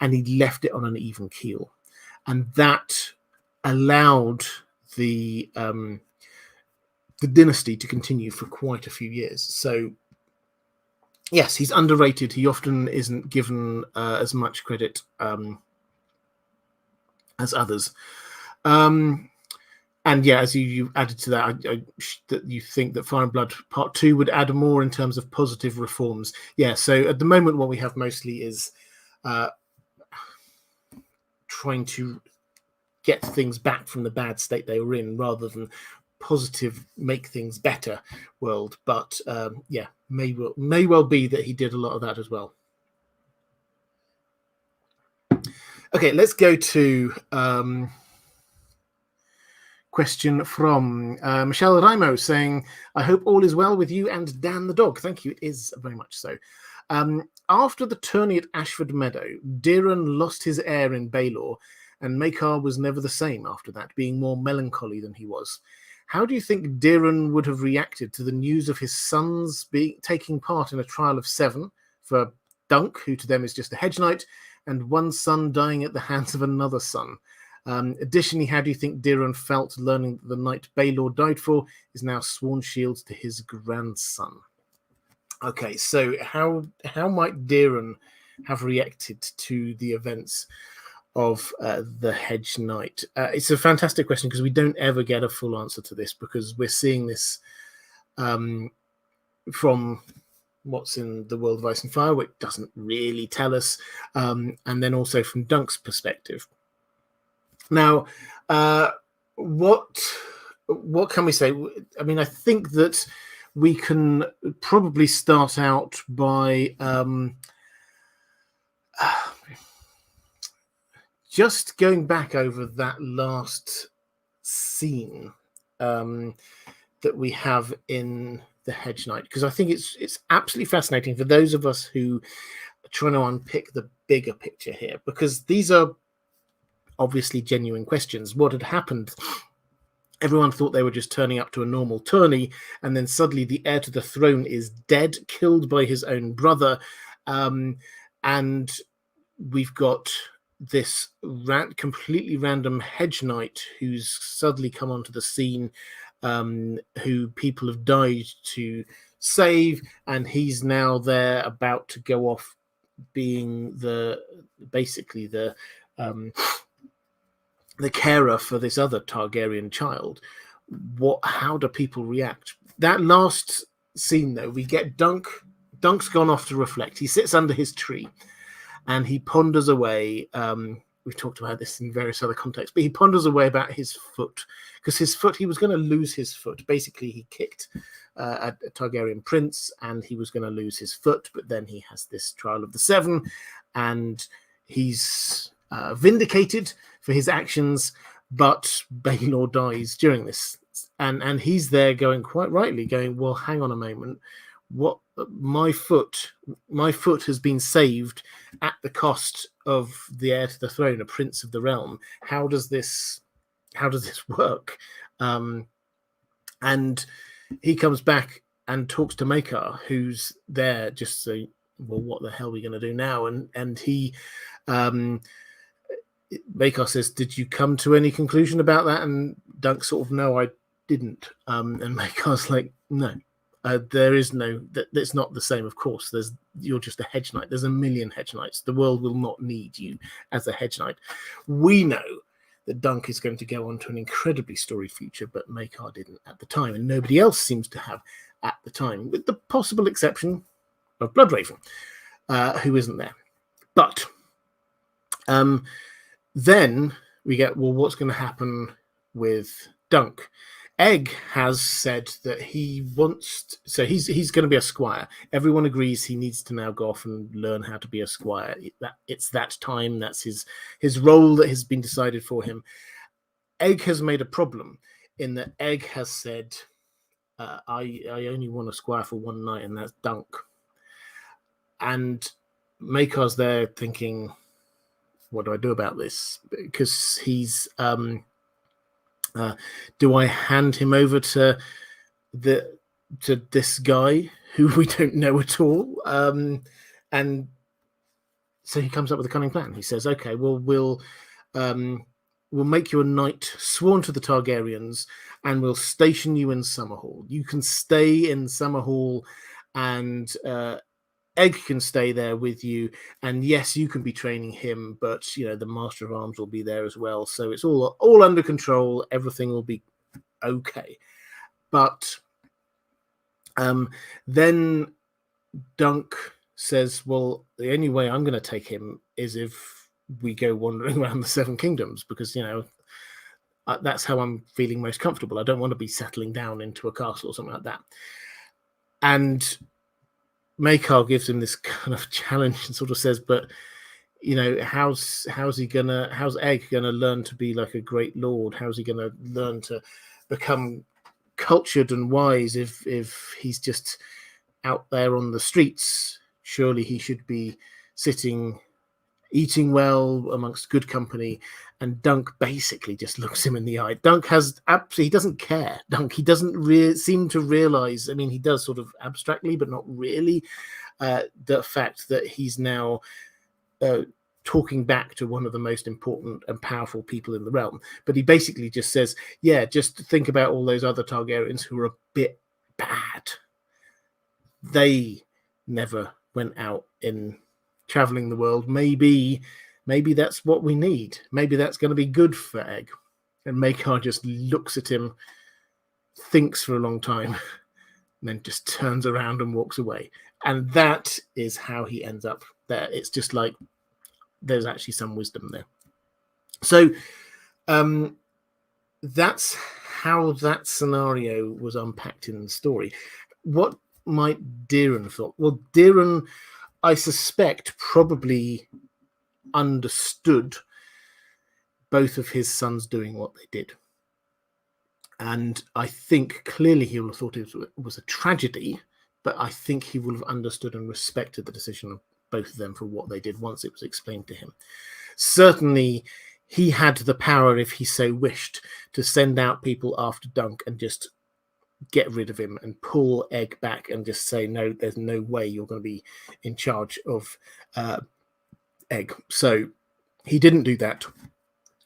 [SPEAKER 1] And he left it on an even keel. And that allowed the dynasty to continue for quite a few years. So, yes, he's underrated. He often isn't given as much credit as others. And yeah, as you added to that, that you think that Fire and Blood Part 2 would add more in terms of positive reforms. Yeah, so at the moment, what we have mostly is trying to get things back from the bad state they were in, rather than positive, make things better world. But yeah, may well be that he did a lot of that as well. Okay, let's go to question from Michelle Raimo saying, I hope all is well with you and Dan the dog. Thank you. It is very much so. After the tourney at Ashford Meadow, Daeron lost his heir in Baelor, and Maekar was never the same after that, being more melancholy than he was. How do you think Daeron would have reacted to the news of his sons taking part in a trial of 7 for Dunk, who to them is just a hedge knight, and one son dying at the hands of another son? Additionally, how do you think Daeron felt learning that the knight Baelor died for is now sworn shield to his grandson? Okay, so how might Daeron have reacted to the events of the hedge knight? It's a fantastic question because we don't ever get a full answer to this, because we're seeing this from what's in the world of Ice and Fire, which doesn't really tell us, and then also from Dunk's perspective. Now, what can we say? I mean, I think that we can probably start out by just going back over that last scene that we have in the Hedge Knight, because I think it's absolutely fascinating for those of us who are trying to unpick the bigger picture here, because these are obviously genuine questions. What had happened? Everyone thought they were just turning up to a normal tourney, and then suddenly the heir to the throne is dead, killed by his own brother, and we've got this completely random hedge knight who's suddenly come onto the scene, who people have died to save, and he's now there about to go off being basically the carer for this other Targaryen child. How do people react? That last scene, though, we get Dunk. Dunk's gone off to reflect. He sits under his tree and he ponders away. We've talked about this in various other contexts, but he ponders away about his foot, because he was going to lose his foot. Basically, he kicked a Targaryen prince and he was going to lose his foot, but then he has this trial of the 7 and he's vindicated for his actions, but Baelor dies during this, and he's there going, quite rightly going, well, hang on a moment, what, my foot has been saved at the cost of the heir to the throne, a prince of the realm. How does this work? And he comes back and talks to Maekar, who's there just saying, well, what the hell are we going to do now? And he Maekar says, did you come to any conclusion about that? And Dunk sort of, no, I didn't. And Maekar's like, no, there is no, that's not the same. Of course, you're just a hedge knight. There's a million hedge knights. The world will not need you as a hedge knight. We know that Dunk is going to go on to an incredibly storied future, but Maekar didn't at the time, and nobody else seems to have at the time, with the possible exception of Bloodraven, who isn't there. But then we get, well, what's going to happen with Dunk? Egg has said that he wants, so he's going to be a squire. Everyone agrees he needs to now go off and learn how to be a squire. It's that time. That's his role that has been decided for him. Egg has made a problem in that Egg has said, I only want a squire for one night, and that's Dunk. And Makar's there thinking, what do I do about this? Because he's do I hand him over to this guy who we don't know at all? And so he comes up with a cunning plan. He says, okay, well, we'll make you a knight sworn to the Targaryens, and we'll station you in Summerhall. You can stay in Summerhall, and Egg can stay there with you. And yes, you can be training him, but the Master of Arms will be there as well. So it's all under control. Everything will be okay. But then Dunk says, well, the only way I'm going to take him is if we go wandering around the Seven Kingdoms, because that's how I'm feeling most comfortable. I don't want to be settling down into a castle or something like that. And Makar gives him this kind of challenge and sort of says, but how's Egg gonna learn to be like a great lord? How's he gonna learn to become cultured and wise if he's just out there on the streets? Surely he should be sitting, eating well amongst good company. And Dunk basically just looks him in the eye. Dunk he doesn't care. He doesn't seem to realize, I mean, he does sort of abstractly, but not really, the fact that he's now talking back to one of the most important and powerful people in the realm. But he basically just says, yeah, just think about all those other Targaryens who are a bit bad. They never went out in traveling the world. Maybe that's what we need. Maybe that's going to be good for Egg. And Makar just looks at him, thinks for a long time, and then just turns around and walks away. And that is how he ends up there. It's just like there's actually some wisdom there. So that's how that scenario was unpacked in the story. What might Daeron thought? Well, Daeron, I suspect, probably understood both of his sons doing what they did. And I think clearly he will have thought it was a tragedy, but I think he will have understood and respected the decision of both of them for what they did once it was explained to him. Certainly, he had the power, if he so wished, to send out people after Dunk and just get rid of him and pull Egg back and just say, no, there's no way you're going to be in charge of Egg. So he didn't do that.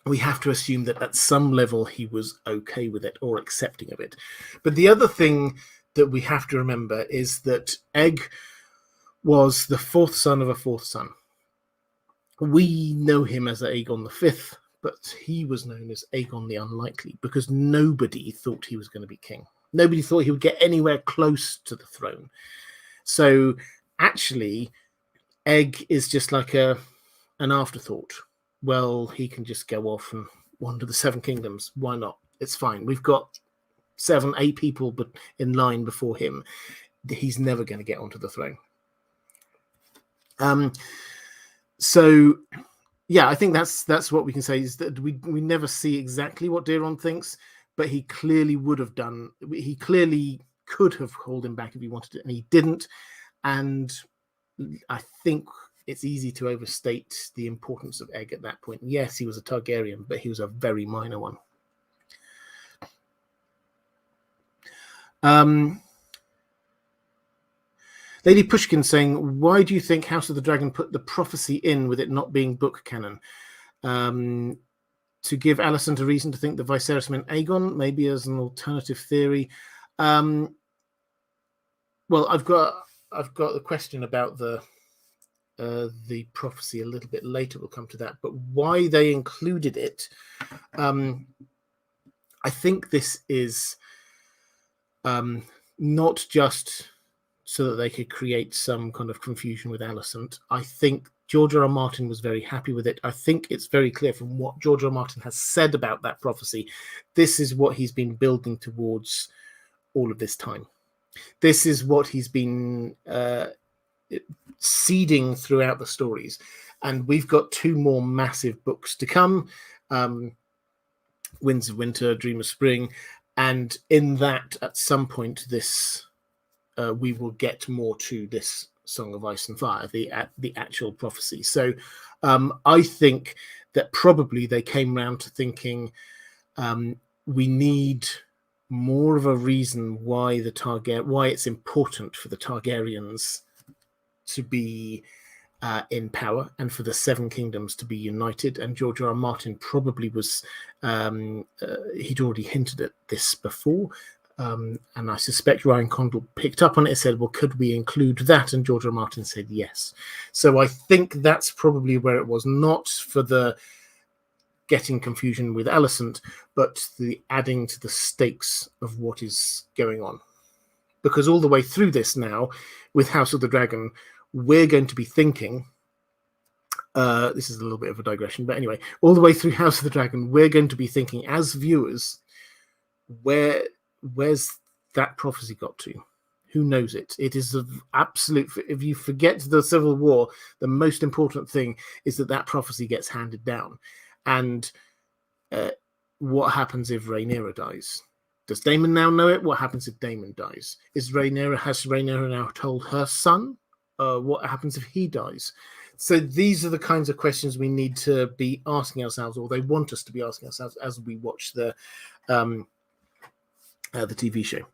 [SPEAKER 1] We have to assume that at some level he was okay with it or accepting of it. But the other thing that we have to remember is that Egg was the fourth son of a fourth son. We know him as Aegon V, but he was known as Aegon the Unlikely because nobody thought he was going to be king. Nobody thought he would get anywhere close to the throne. So actually, Egg is just like an afterthought. Well, he can just go off and wander the Seven Kingdoms. Why not? It's fine. We've got 7, 8 people but in line before him. He's never going to get onto the throne. So, yeah, I think that's what we can say is that we never see exactly what Daeron thinks, but he clearly would have done. He clearly could have called him back if he wanted it, and he didn't. And I think it's easy to overstate the importance of Egg at that point. Yes, he was a Targaryen, but he was a very minor one. Lady Pushkin saying, why do you think House of the Dragon put the prophecy in with it not being book canon? To give Alicent a reason to think the Viserys meant Aegon, maybe as an alternative theory. Well, I've got the question about the prophecy a little bit later. We'll come to that. But why they included it, I think this is not just so that they could create some kind of confusion with Alicent. I think George R. R. Martin was very happy with it. I think it's very clear from what George R. R. Martin has said about that prophecy. This is what he's been building towards all of this time. This is what he's been seeding throughout the stories. And we've got 2 more massive books to come. Winds of Winter, Dream of Spring. And in that, at some point, this we will get more to this Song of Ice and Fire, the actual prophecy. So I think that probably they came round to thinking we need more of a reason why it's important for the Targaryens to be in power and for the 7 kingdoms to be united. And George R. R. Martin probably was he'd already hinted at this before. And I suspect Ryan Condal picked up on it and said, well, could we include that? And George R. R. Martin said yes. So I think that's probably where it was, not for the getting confusion with Alicent, but the adding to the stakes of what is going on. Because all the way through this now, with House of the Dragon, we're going to be thinking, this is a little bit of a digression, but anyway, all the way through House of the Dragon, we're going to be thinking as viewers, where's that prophecy got to? Who knows it? It is of absolute, if you forget the Civil War, the most important thing is that prophecy gets handed down. And what happens if Rhaenyra dies? Does Daemon now know it? What happens if Daemon dies? Has Rhaenyra now told her son? What happens if he dies? So these are the kinds of questions we need to be asking ourselves, or they want us to be asking ourselves as we watch the TV show.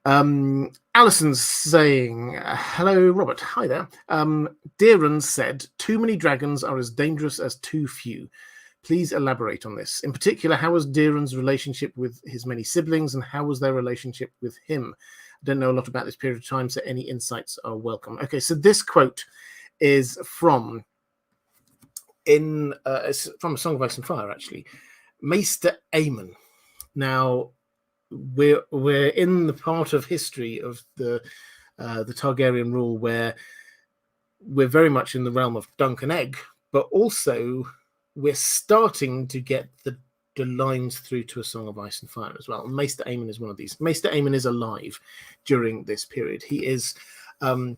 [SPEAKER 1] Alison's saying, hello, Robert. Hi there. Daeron said, too many dragons are as dangerous as too few. Please elaborate on this. In particular, how was Daeron's relationship with his many siblings, and how was their relationship with him? I don't know a lot about this period of time, so any insights are welcome. Okay, so this quote is from A Song of Ice and Fire, actually. Maester Aemon. Now, we're in the part of history of the Targaryen rule where we're very much in the realm of Dunk and Egg, but also we're starting to get the lines through to A Song of Ice and Fire as well. And Maester Aemon is one of these. Maester Aemon is alive during this period. He is one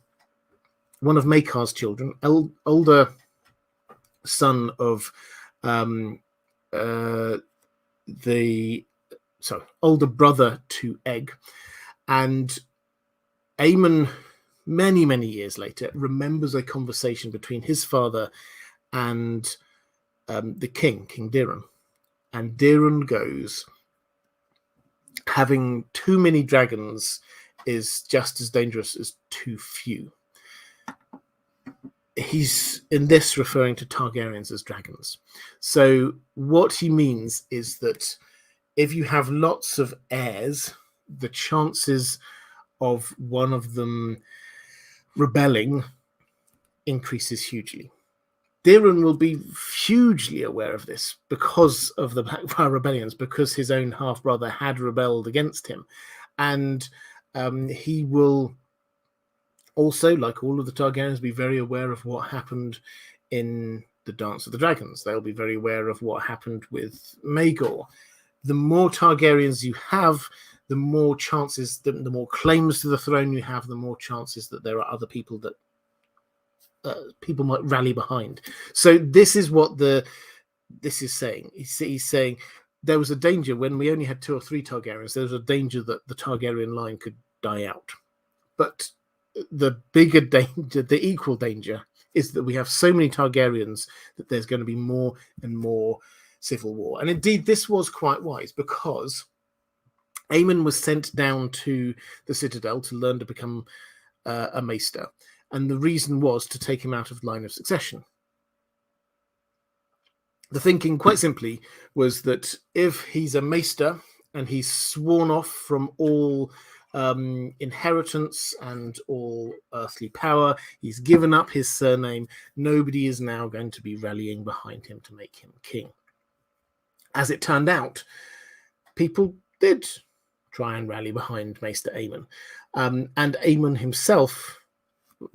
[SPEAKER 1] of Maekar's children, older son of older brother to Egg. And Aemon, many, many years later, remembers a conversation between his father and the king, King Daeron. And Daeron goes, having too many dragons is just as dangerous as too few. He's in this referring to Targaryens as dragons. So what he means is that if you have lots of heirs, the chances of one of them rebelling increases hugely. Daeron will be hugely aware of this because of the Blackfyre Rebellions, because his own half-brother had rebelled against him. And he will also, like all of the Targaryens, be very aware of what happened in the Dance of the Dragons. They'll be very aware of what happened with Maegor. The more Targaryens you have, the more chances, the more claims to the throne you have, the more chances that there are other people that people might rally behind. So this is what this is saying. He's saying there was a danger when we only had 2 or 3 Targaryens. There was a danger that the Targaryen line could die out. But the bigger danger, the equal danger, is that we have so many Targaryens that there's going to be more and more civil war. And indeed, this was quite wise, because Aemon was sent down to the Citadel to learn to become a maester. And the reason was to take him out of line of succession. The thinking, quite simply, was that if he's a maester and he's sworn off from all inheritance and all earthly power, he's given up his surname, nobody is now going to be rallying behind him to make him king. As it turned out, people did try and rally behind Maester Aemon. And Aemon himself,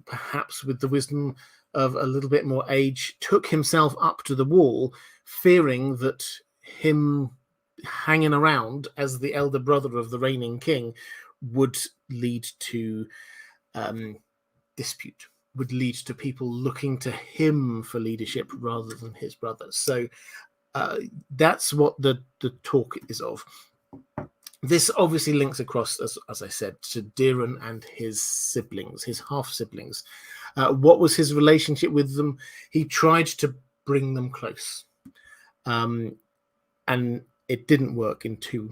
[SPEAKER 1] perhaps with the wisdom of a little bit more age, took himself up to the wall, fearing that him hanging around as the elder brother of the reigning king would lead to dispute, would lead to people looking to him for leadership rather than his brother. So that's what the talk is of. This obviously links across, as I said, to Daeron and his siblings, his half-siblings. What was his relationship with them? He tried to bring them close. And it didn't work in two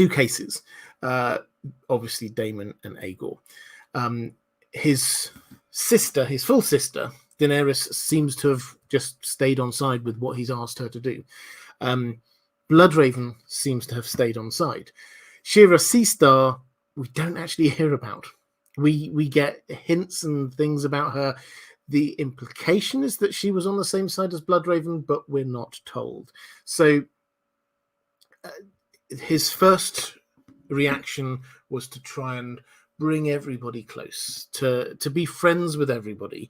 [SPEAKER 1] cases. Obviously, Daemon and Aegor. His sister, his full sister, Daenerys, seems to have just stayed on side with what he's asked her to do. Bloodraven seems to have stayed on side. Shira Seastar, we don't actually hear about. We get hints and things about her. The implication is that she was on the same side as Bloodraven, but we're not told. So his first reaction was to try and bring everybody close, to be friends with everybody.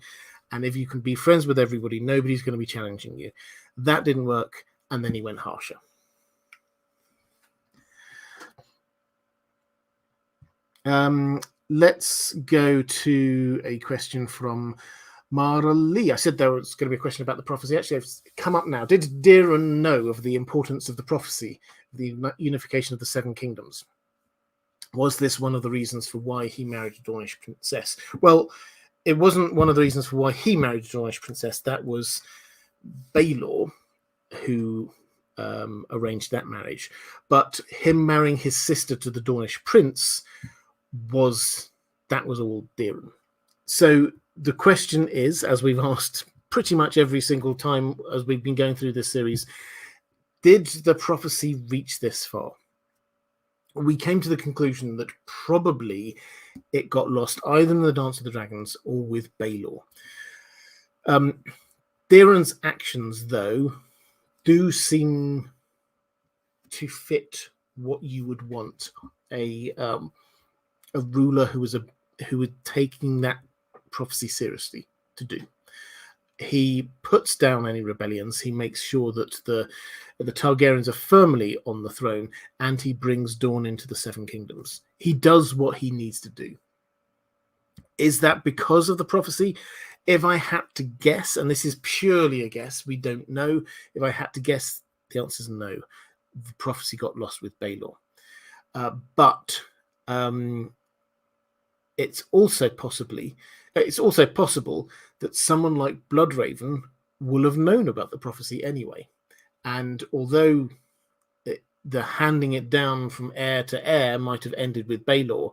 [SPEAKER 1] And if you can be friends with everybody, nobody's going to be challenging you. That didn't work, and then he went harsher. Let's go to a question from Maura Lee. I said there was going to be a question about the prophecy. Actually, it's come up now. Did Daeron know of the importance of the prophecy, the unification of the Seven Kingdoms? Was this one of the reasons for why he married a Dornish princess? Well, it wasn't one of the reasons for why he married a Dornish princess. That was Baelor who arranged that marriage. But him marrying his sister to the Dornish prince was all Daeron. So the question is, as we've asked pretty much every single time as we've been going through this series, did the prophecy reach this far? We came to the conclusion that probably it got lost either in the Dance of the Dragons or with Baelor. Daeron's actions, though, do seem to fit what you would want a ruler who was taking that prophecy seriously to do. He puts down any rebellions. He makes sure that the Targaryens are firmly on the throne, and he brings Dawn into the Seven Kingdoms. He does what he needs to do. Is that because of the prophecy? If I had to guess, and this is purely a guess, we don't know. If I had to guess, the answer is no. The prophecy got lost with Baelor. But it's also possible that someone like Bloodraven will have known about the prophecy anyway. And although the handing it down from heir to heir might have ended with Baelor,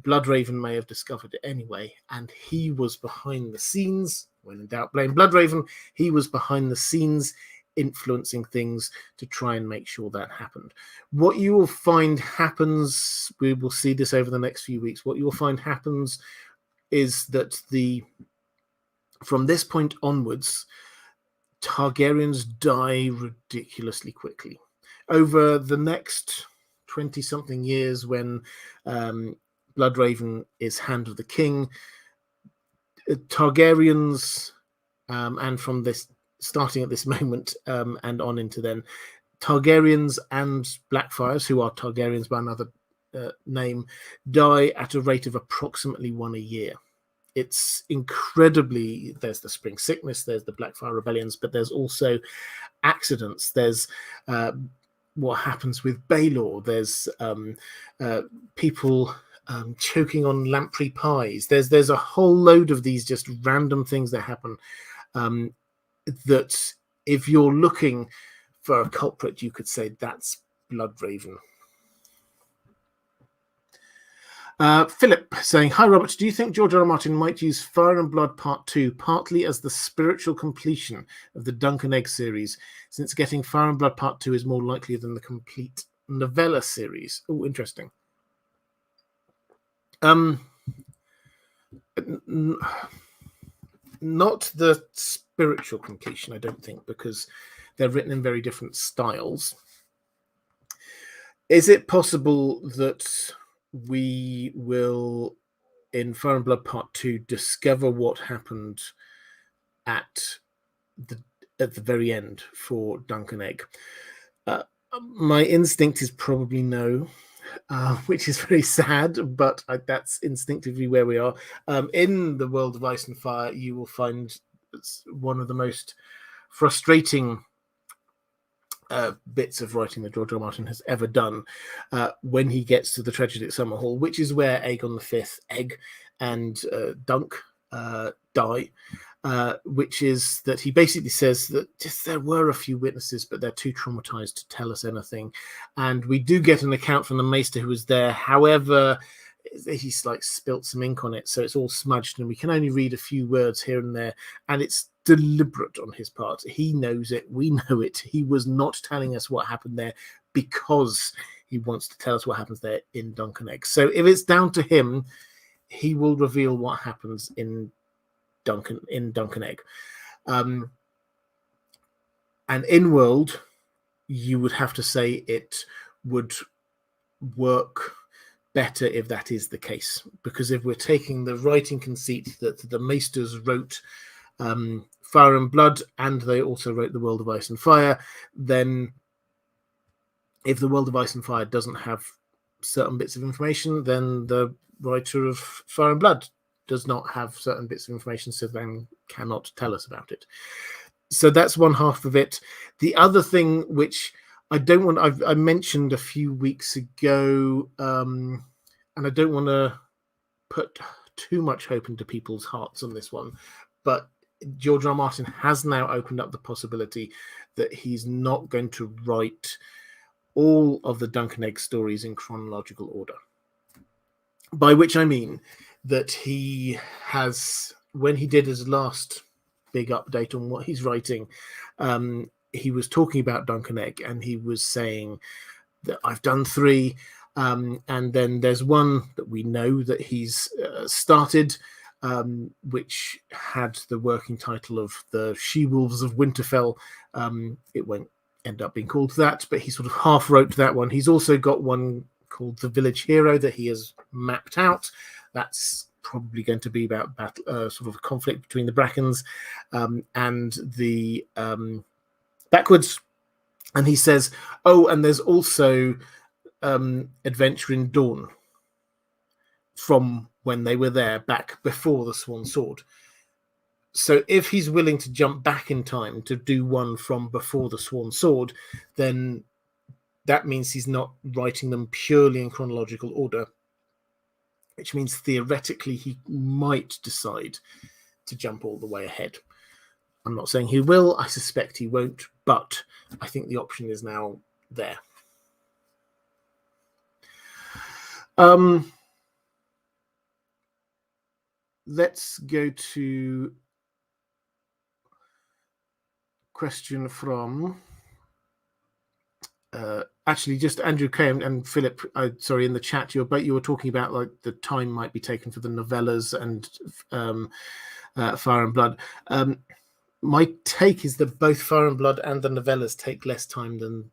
[SPEAKER 1] Bloodraven may have discovered it anyway, and he was behind the scenes. When in doubt, blame Bloodraven. He was behind the scenes influencing things to try and make sure that happened. What you will find happens, we will see this over the next few weeks, what you will find happens is that from this point onwards, Targaryens die ridiculously quickly. Over the next 20-something years, when Bloodraven is Hand of the King, Targaryens, and from this, starting at this moment and on into then, Targaryens and Blackfyres, who are Targaryens by another name, die at a rate of approximately one a year. It's incredibly, there's the spring sickness, there's the Blackfyre rebellions, but there's also accidents. There's what happens with Baelor. There's people choking on lamprey pies. There's a whole load of these just random things that happen that if you're looking for a culprit, you could say that's Bloodraven. Philip saying, hi Robert, do you think George R.R. Martin might use Fire and Blood Part 2 partly as the spiritual completion of the Dunk and Egg series, since getting Fire and Blood Part 2 is more likely than the complete novella series? Oh, interesting. Not the spiritual completion, I don't think, because they're written in very different styles. Is it possible that we will in Fire and Blood Part 2 discover what happened at the very end for Dunk and Egg? My instinct is probably no, which is very sad, but that's instinctively where we are. In the world of Ice and Fire, you will find one of the most frustrating bits of writing that George R. R. Martin has ever done when he gets to the Tragedy at Summerhall, which is where Aegon V, Egg, and Dunk die. Which is that he basically says that there were a few witnesses, but they're too traumatized to tell us anything. And we do get an account from the Maester who was there. However, he's like spilt some ink on it, so it's all smudged, and we can only read a few words here and there. And it's deliberate on his part. He knows it. We know it. He was not telling us what happened there because he wants to tell us what happens there in Dunk and Egg. So if it's down to him, he will reveal what happens in Dunk and Egg. And in world, you would have to say it would work better if that is the case, because if we're taking the writing conceit that the Maesters wrote Fire and Blood and they also wrote the World of Ice and Fire, then if the World of Ice and Fire doesn't have certain bits of information, then the writer of Fire and Blood does not have certain bits of information, so then cannot tell us about it. So that's one half of it. The other thing, which I don't want, I mentioned a few weeks ago, and I don't want to put too much hope into people's hearts on this one, but George R. R. Martin has now opened up the possibility that he's not going to write all of the Dunk and Egg stories in chronological order. By which I mean that he has, when he did his last big update on what he's writing, he was talking about Dunk and Egg, and he was saying that I've done 3, and then there's one that we know that he's started, which had the working title of the She-Wolves of Winterfell. It won't end up being called that, but he sort of half wrote that one. He's also got one called The Village Hero that he has mapped out. That's probably going to be about battle, sort of a conflict between the Brackens and the Backwards. And he says, oh, and there's also Adventure in Dawn from when they were there back before the Swan Sword. So if he's willing to jump back in time to do one from before the Swan Sword, then that means he's not writing them purely in chronological order, which means theoretically he might decide to jump all the way ahead. I'm not saying he will. I suspect he won't, but I think the option is now there. Let's go to question from actually just Andrew K and Philip. Sorry, in the chat, you were talking about like the time might be taken for the novellas and Fire and Blood. My take is that both Fire and Blood and the novellas take less time than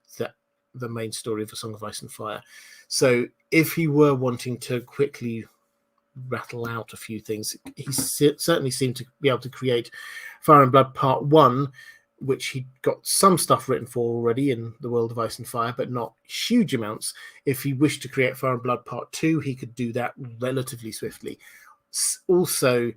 [SPEAKER 1] the main story of A Song of Ice and Fire. So if he were wanting to quickly rattle out a few things, he certainly seemed to be able to create Fire and Blood Part 1, which he got some stuff written for already in the World of Ice and Fire, but not huge amounts. If he wished to create Fire and Blood Part 2, he could do that relatively swiftly. Also,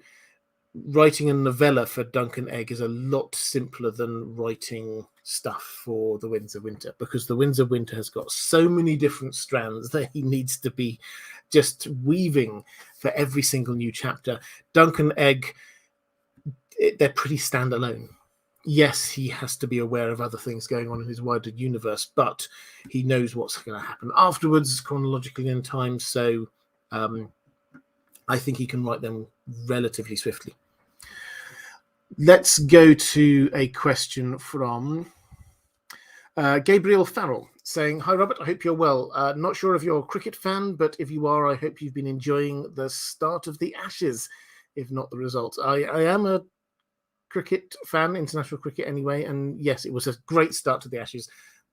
[SPEAKER 1] writing a novella for Dunk and Egg is a lot simpler than writing stuff for The Winds of Winter, because The Winds of Winter has got so many different strands that he needs to be just weaving for every single new chapter. Dunk and Egg, they're pretty standalone. Yes, he has to be aware of other things going on in his wider universe, but he knows what's going to happen afterwards, chronologically in time, so I think he can write them relatively swiftly. Let's go to a question from Gabriel Farrell saying, hi, Robert, I hope you're well. Not sure if you're a cricket fan, but if you are, I hope you've been enjoying the start of the Ashes, if not the results. I am a cricket fan, international cricket anyway, and yes, it was a great start to the Ashes.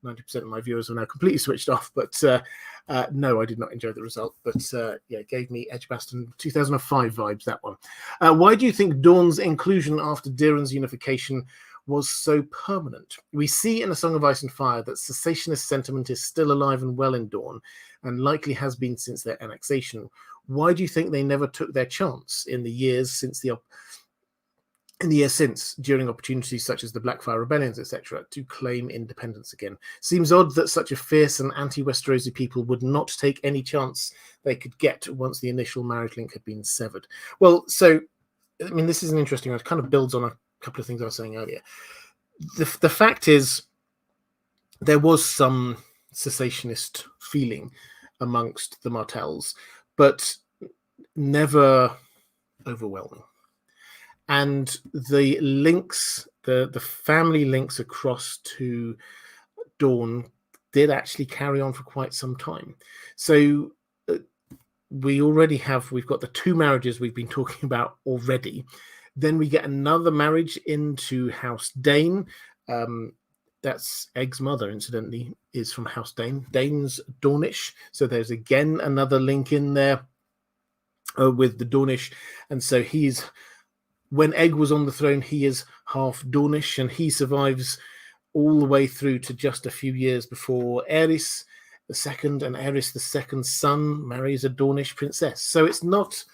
[SPEAKER 1] 90% of my viewers are now completely switched off, but no, I did not enjoy the result. But yeah, it gave me Edgbaston 2005 vibes, that one. Why do you think Dawn's inclusion after Daeron's unification was so permanent? We see in A Song of Ice and Fire that cessationist sentiment is still alive and well in Dawn, and likely has been since their annexation. Why do you think they never took their chance in the years since during opportunities such as the Blackfyre Rebellions, etc., to claim independence again? Seems odd that such a fierce and anti-Westerosi people would not take any chance they could get once the initial marriage link had been severed. Well, so, I mean, this is an interesting one. It kind of builds on a couple of things I was saying earlier. The fact is, there was some cessationist feeling amongst the Martells, but never overwhelming. And the links, the family links across to Dawn did actually carry on for quite some time. So we've got the 2 marriages we've been talking about already. Then we get another marriage into House Dane. That's Egg's mother, incidentally, is from House Dane. Dane's Dornish. So there's again another link in there with the Dornish. And so when Egg was on the throne, he is half Dornish, and he survives all the way through to just a few years before Aerys II, and Aerys II's son marries a Dornish princess. So it's not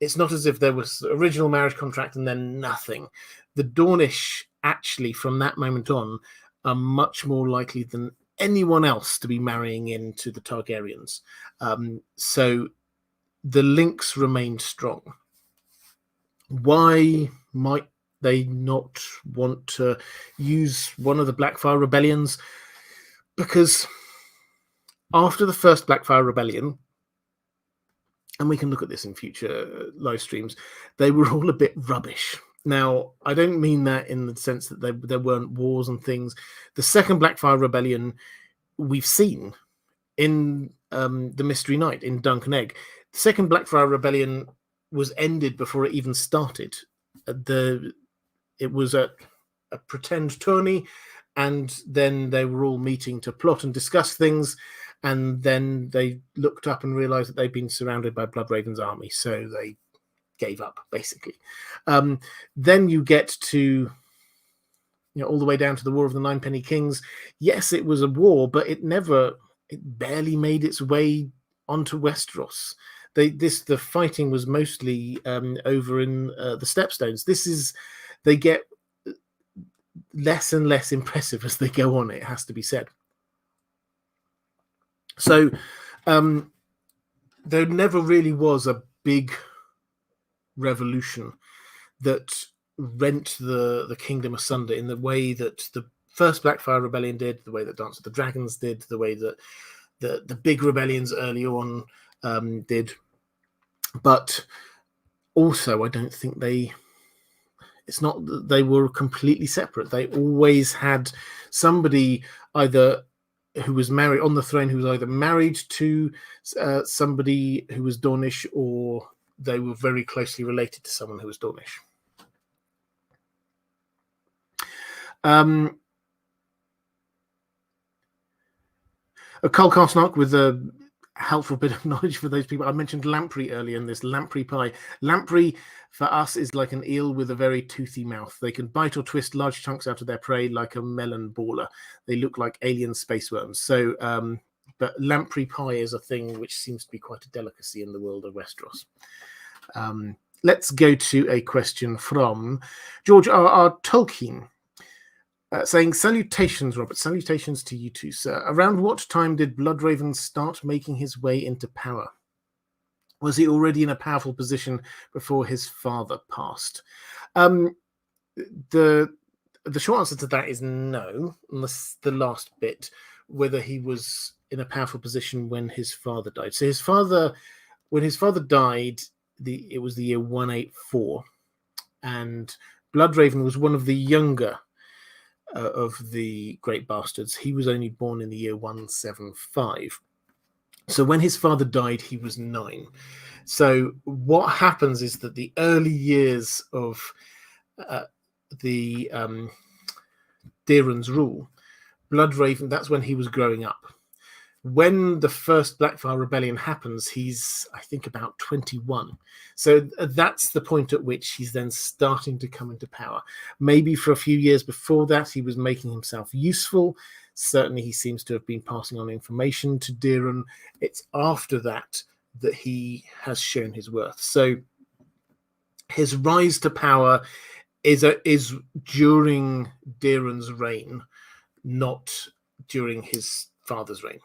[SPEAKER 1] as if there was original marriage contract and then nothing. The Dornish, actually, from that moment on, are much more likely than anyone else to be marrying into the Targaryens. So the links remained strong. Why might they not want to use one of the Blackfyre Rebellions? Because after the first Blackfyre Rebellion, and we can look at this in future live streams, they were all a bit rubbish. Now, I don't mean that in the sense that there weren't wars and things. The second Blackfyre Rebellion we've seen in the Mystery Knight, in Dunk and Egg. The second Blackfyre Rebellion was ended before it even started. It was a pretend tourney, and then they were all meeting to plot and discuss things, and then they looked up and realized that they'd been surrounded by Bloodraven's army, so they gave up, basically. Then you get to all the way down to the War of the Ninepenny Kings. Yes, it was a war, but it barely made its way onto Westeros. The fighting was mostly over in the Stepstones. They get less and less impressive as they go on, it has to be said. So there never really was a big revolution that rent the kingdom asunder in the way that the first Blackfyre Rebellion did, the way that Dance of the Dragons did, the way that the big rebellions early on did. But also, I don't think it's not that they were completely separate. They always had somebody either who was married on the throne, who was either married to somebody who was Dornish, or they were very closely related to someone who was Dornish. A Carl Carsnock with a helpful bit of knowledge for those people. I mentioned lamprey earlier in this lamprey pie. Lamprey for us is like an eel with a very toothy mouth. They can bite or twist large chunks out of their prey like a melon baller. They look like alien space worms. So, but lamprey pie is a thing which seems to be quite a delicacy in the world of Westeros. Let's go to a question from George R.R. Tolkien. Saying, salutations, Robert. Salutations to you too, sir. Around what time did Bloodraven start making his way into power? Was he already in a powerful position before his father passed? The short answer to that is no, unless the last bit, whether he was in a powerful position when his father died. So when his father died, it was the year 184, and Bloodraven was one of the younger of the Great Bastards. He was only born in the year 175. So when his father died, he was 9. So what happens is that the early years of Daeron's rule, Bloodraven, that's when he was growing up. When the first Blackfyre Rebellion happens, he's, I think, about 21. So that's the point at which he's then starting to come into power. Maybe for a few years before that, he was making himself useful. Certainly, he seems to have been passing on information to Daeron. It's after that that he has shown his worth. So his rise to power is during Daeron's reign, not during his father's reign.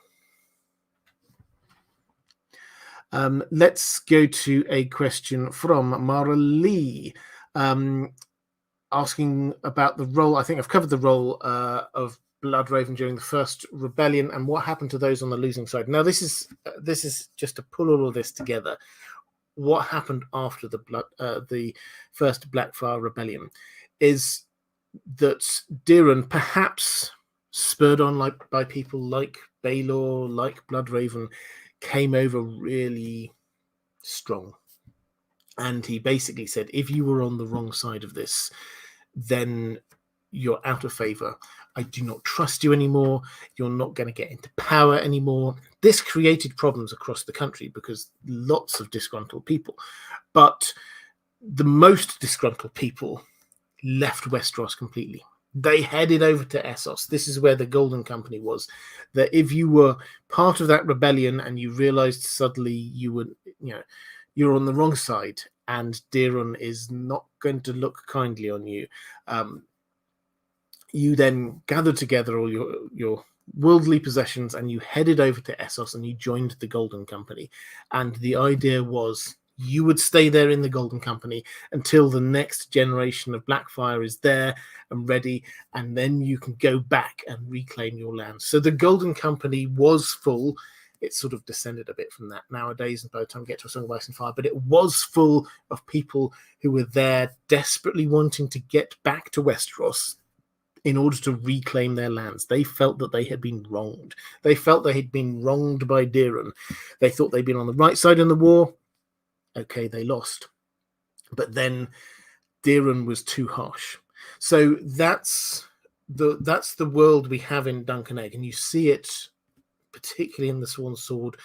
[SPEAKER 1] Let's go to a question from Maura Lee, asking about the role. I think I've covered the role of Bloodraven during the first rebellion and what happened to those on the losing side. Now, this is just to pull all of this together. What happened after the first Blackfyre Rebellion is that Daeron, perhaps spurred on by people like Baelor, like Bloodraven, came over really strong. And he basically said, if you were on the wrong side of this, then you're out of favor. I do not trust you anymore. You're not going to get into power anymore. This created problems across the country because lots of disgruntled people. But the most disgruntled people left Westeros completely. They headed over to Essos. This is where the Golden Company was. That if you were part of that rebellion and you realized suddenly you're on the wrong side and Daeron is not going to look kindly on you, you then gathered together all your worldly possessions and you headed over to Essos and you joined the Golden Company. And the idea was you would stay there in the Golden Company until the next generation of Blackfyre is there and ready, and then you can go back and reclaim your land. So the Golden Company was full. It sort of descended a bit from that nowadays, and by the time we get to A Song of Ice and Fire, but it was full of people who were there desperately wanting to get back to Westeros in order to reclaim their lands. They felt that they had been wronged. They felt they had been wronged by Daeron. They thought they'd been on the right side in the war. Okay, they lost. But then Daeron was too harsh. So that's the world we have in Dunk and Egg, and you see it particularly in the Swan Sword,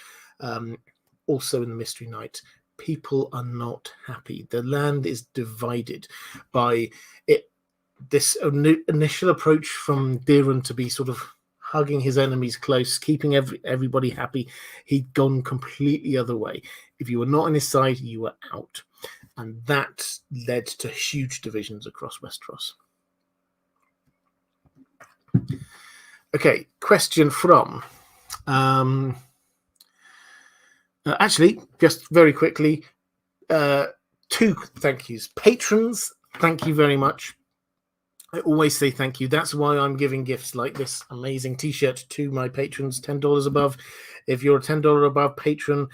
[SPEAKER 1] also in the Mystery Knight. People are not happy. The land is divided by it. This initial approach from Daeron to be sort of hugging his enemies close, keeping everybody happy, he'd gone completely other way. If you were not on his side, you were out. And that led to huge divisions across Westeros. Okay, question from... actually, just very quickly, 2 thank yous. Patrons, thank you very much. I always say thank you. That's why I'm giving gifts like this amazing t-shirt to my patrons, $10 above. If you're a $10 above patron,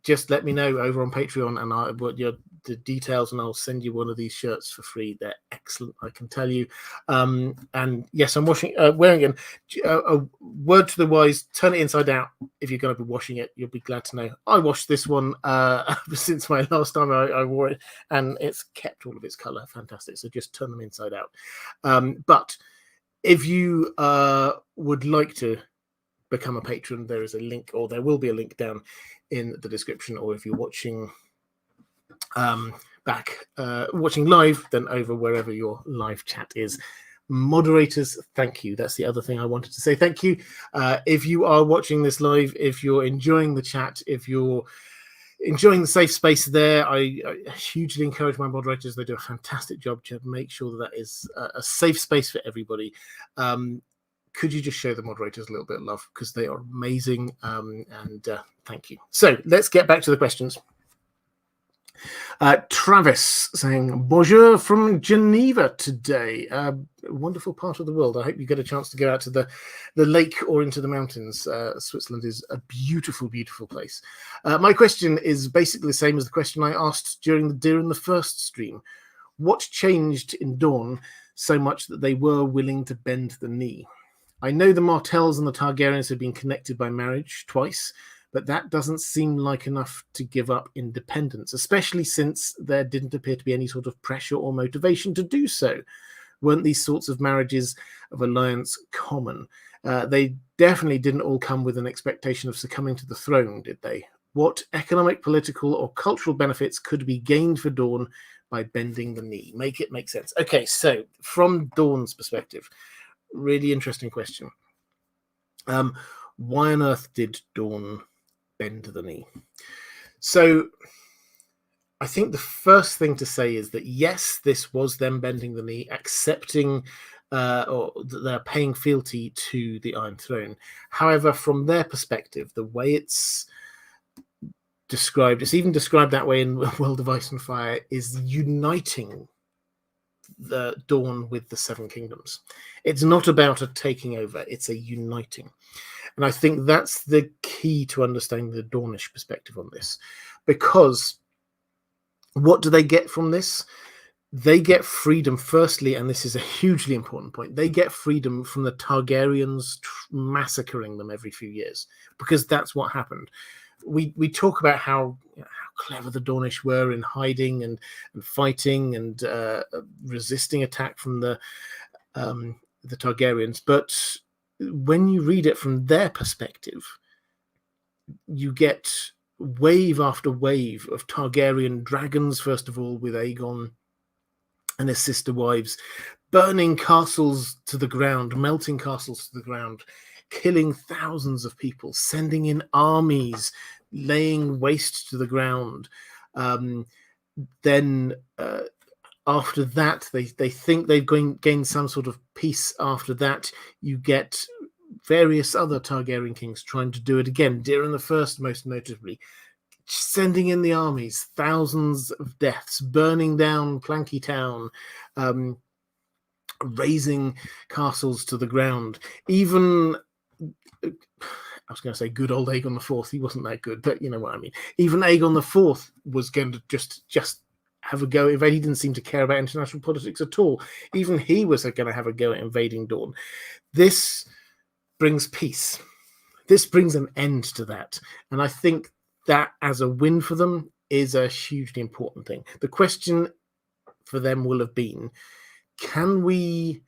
[SPEAKER 1] just let me know over on Patreon and I put the details and I'll send you one of these shirts for free. They're excellent, I can tell you. And yes, I'm wearing it. A word to the wise, turn it inside out. If you're going to be washing it, you'll be glad to know. I washed this one since my last time I wore it, and it's kept all of its color. Fantastic. So just turn them inside out. But if you would like to become a patron, there is a link, or there will be a link down in the description, or if you're watching watching live, then over wherever your live chat is. Moderators, thank you. That's the other thing I wanted to say. Thank you. If you are watching this live, if you're enjoying the chat, if you're enjoying the safe space there, I hugely encourage my moderators. They do a fantastic job to make sure that is a safe space for everybody. Could you just show the moderators a little bit of love, because they are amazing, and thank you. So let's get back to the questions. Travis saying, bonjour from Geneva today. Wonderful part of the world. I hope you get a chance to go out to the lake or into the mountains. Switzerland is a beautiful, beautiful place. My question is basically the same as the question I asked during the Daeron I stream. What changed in Dawn so much that they were willing to bend the knee? I know the Martells and the Targaryens have been connected by marriage twice, but that doesn't seem like enough to give up independence, especially since there didn't appear to be any sort of pressure or motivation to do so. Weren't these sorts of marriages of alliance common? They definitely didn't all come with an expectation of succumbing to the throne, did they? What economic, political, or cultural benefits could be gained for Dawn by bending the knee? Make it make sense. Okay, so from Dawn's perspective, really interesting question. Why on earth did Dawn bend the knee? So I think the first thing to say is that, yes, this was them bending the knee, accepting or that they're paying fealty to the Iron Throne. However, from their perspective, the way it's described, it's even described that way in World of Ice and Fire, is uniting the Dawn with the Seven Kingdoms. It's not about a taking over, it's a uniting. And I think that's the key to understanding the Dawnish perspective on this. Because what do they get from this? They get freedom, firstly, and this is a hugely important point, they get freedom from the Targaryens massacring them every few years, because that's what happened. We talk about how clever the Dawnish were in hiding and fighting and resisting attack from the Targaryens, but when you read it from their perspective, you get wave after wave of Targaryen dragons, first of all, with Aegon and his sister wives, burning castles to the ground, melting castles to the ground, killing thousands of people, sending in armies, laying waste to the ground. Then after that, they think they've gained some sort of peace. After that, you get various other Targaryen kings trying to do it again. Daeron I, most notably, sending in the armies, thousands of deaths, burning down Planky Town, razing castles to the ground. Even, I was going to say good old Aegon IV, he wasn't that good, but you know what I mean. Even Aegon IV was going to just have a go at invading. He didn't seem to care about international politics at all. Even he was going to have a go at invading Dawn. This brings peace. This brings an end to that. And I think that as a win for them is a hugely important thing. The question for them will have been, can we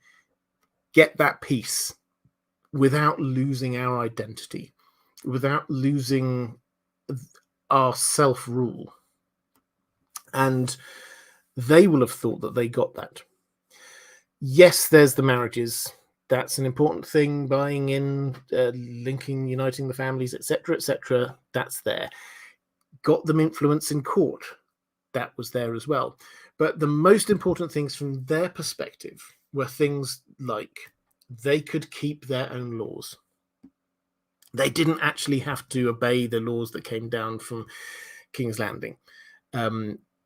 [SPEAKER 1] get that peace without losing our identity, without losing our self-rule? And they will have thought that they got that. Yes, there's the marriages. That's an important thing, buying in, linking, uniting the families, etc., etc. That's there. Got them influence in court. That was there as well. But the most important things from their perspective were things like they could keep their own laws. They didn't actually have to obey the laws that came down from King's Landing.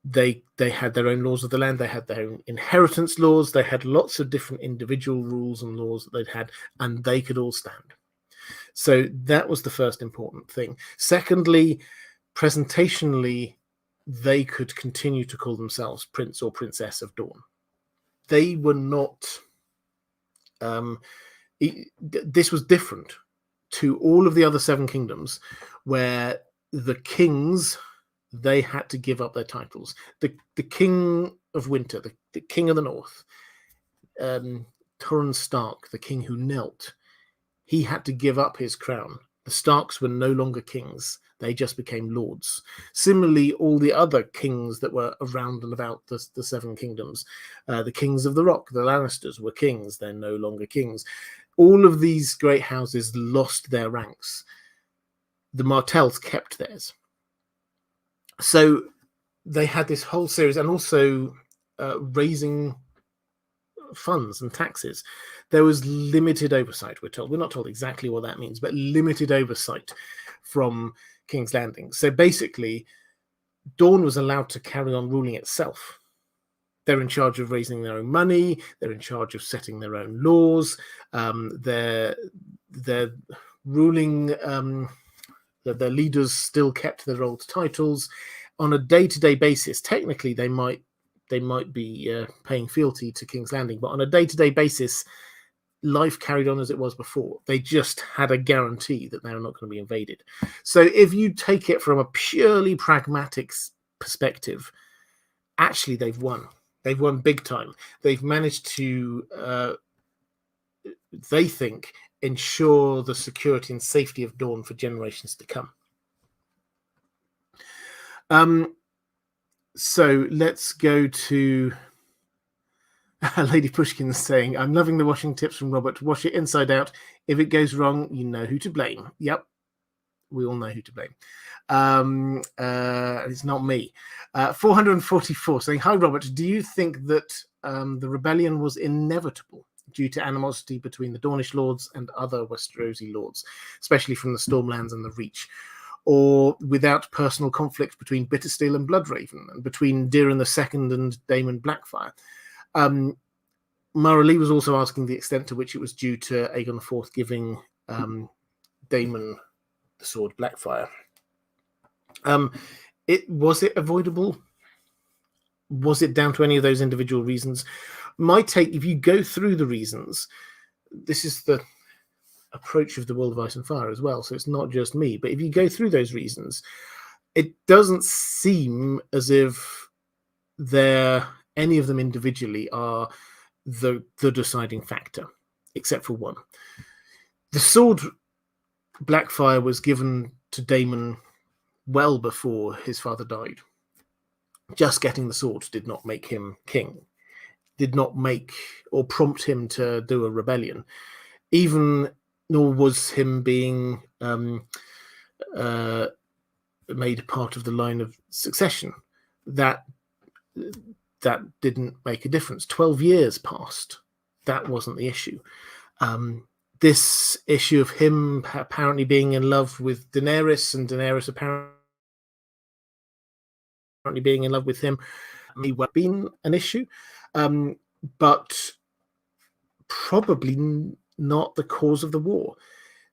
[SPEAKER 1] They had their own laws of the land. They had their own inheritance laws. They had lots of different individual rules and laws that they'd had, and they could all stand. So that was the first important thing. Secondly, presentationally, they could continue to call themselves Prince or Princess of Dawn. They were not... this was different to all of the other Seven Kingdoms, where the kings... they had to give up their titles. The King of Winter, the King of the North, Torrhen Stark, the king who knelt, he had to give up his crown. The Starks were no longer kings. They just became lords. Similarly, all the other kings that were around and about the Seven Kingdoms, the Kings of the Rock, the Lannisters were kings. They're no longer kings. All of these great houses lost their ranks. The Martells kept theirs. So they had this whole series, and also raising funds and taxes. There was limited oversight, we're told. We're not told exactly what that means, but limited oversight from King's Landing. So basically, Dawn was allowed to carry on ruling itself. They're in charge of raising their own money. They're in charge of setting their own laws. They're ruling... that their leaders still kept their old titles. On a day-to-day basis, technically they might be paying fealty to King's Landing, but on a day-to-day basis, life carried on as it was before. They just had a guarantee that they're not going to be invaded. So if you take it from a purely pragmatic perspective, actually they've won. They've won big time. They've managed to, they think, ensure the security and safety of Dawn for generations to come. So let's go to Lady Pushkin saying, I'm loving the washing tips from Robert. Wash it inside out. If it goes wrong, you know who to blame. Yep. We all know who to blame. It's not me. 444 saying, hi, Robert. Do you think that the rebellion was inevitable due to animosity between the Dornish lords and other Westerosi lords, especially from the Stormlands and the Reach? Or without personal conflict between Bittersteel and Bloodraven, and between Daeron II and Daemon Blackfyre? Maura Lee was also asking the extent to which it was due to Aegon IV giving Daemon the sword Blackfyre. Was it avoidable? Was it down to any of those individual reasons? My take, if you go through the reasons, this is the approach of the World of Ice and Fire as well, so it's not just me, but if you go through those reasons, it doesn't seem as if any of them individually are the deciding factor, except for one. The sword Blackfyre was given to Daemon well before his father died. Just getting the sword did not make him king, did not make or prompt him to do a rebellion, nor was him being made part of the line of succession. That didn't make a difference. 12 years passed. That wasn't the issue. This issue of him apparently being in love with Daenerys and Daenerys apparently being in love with him may well have been an issue, but probably not the cause of the war.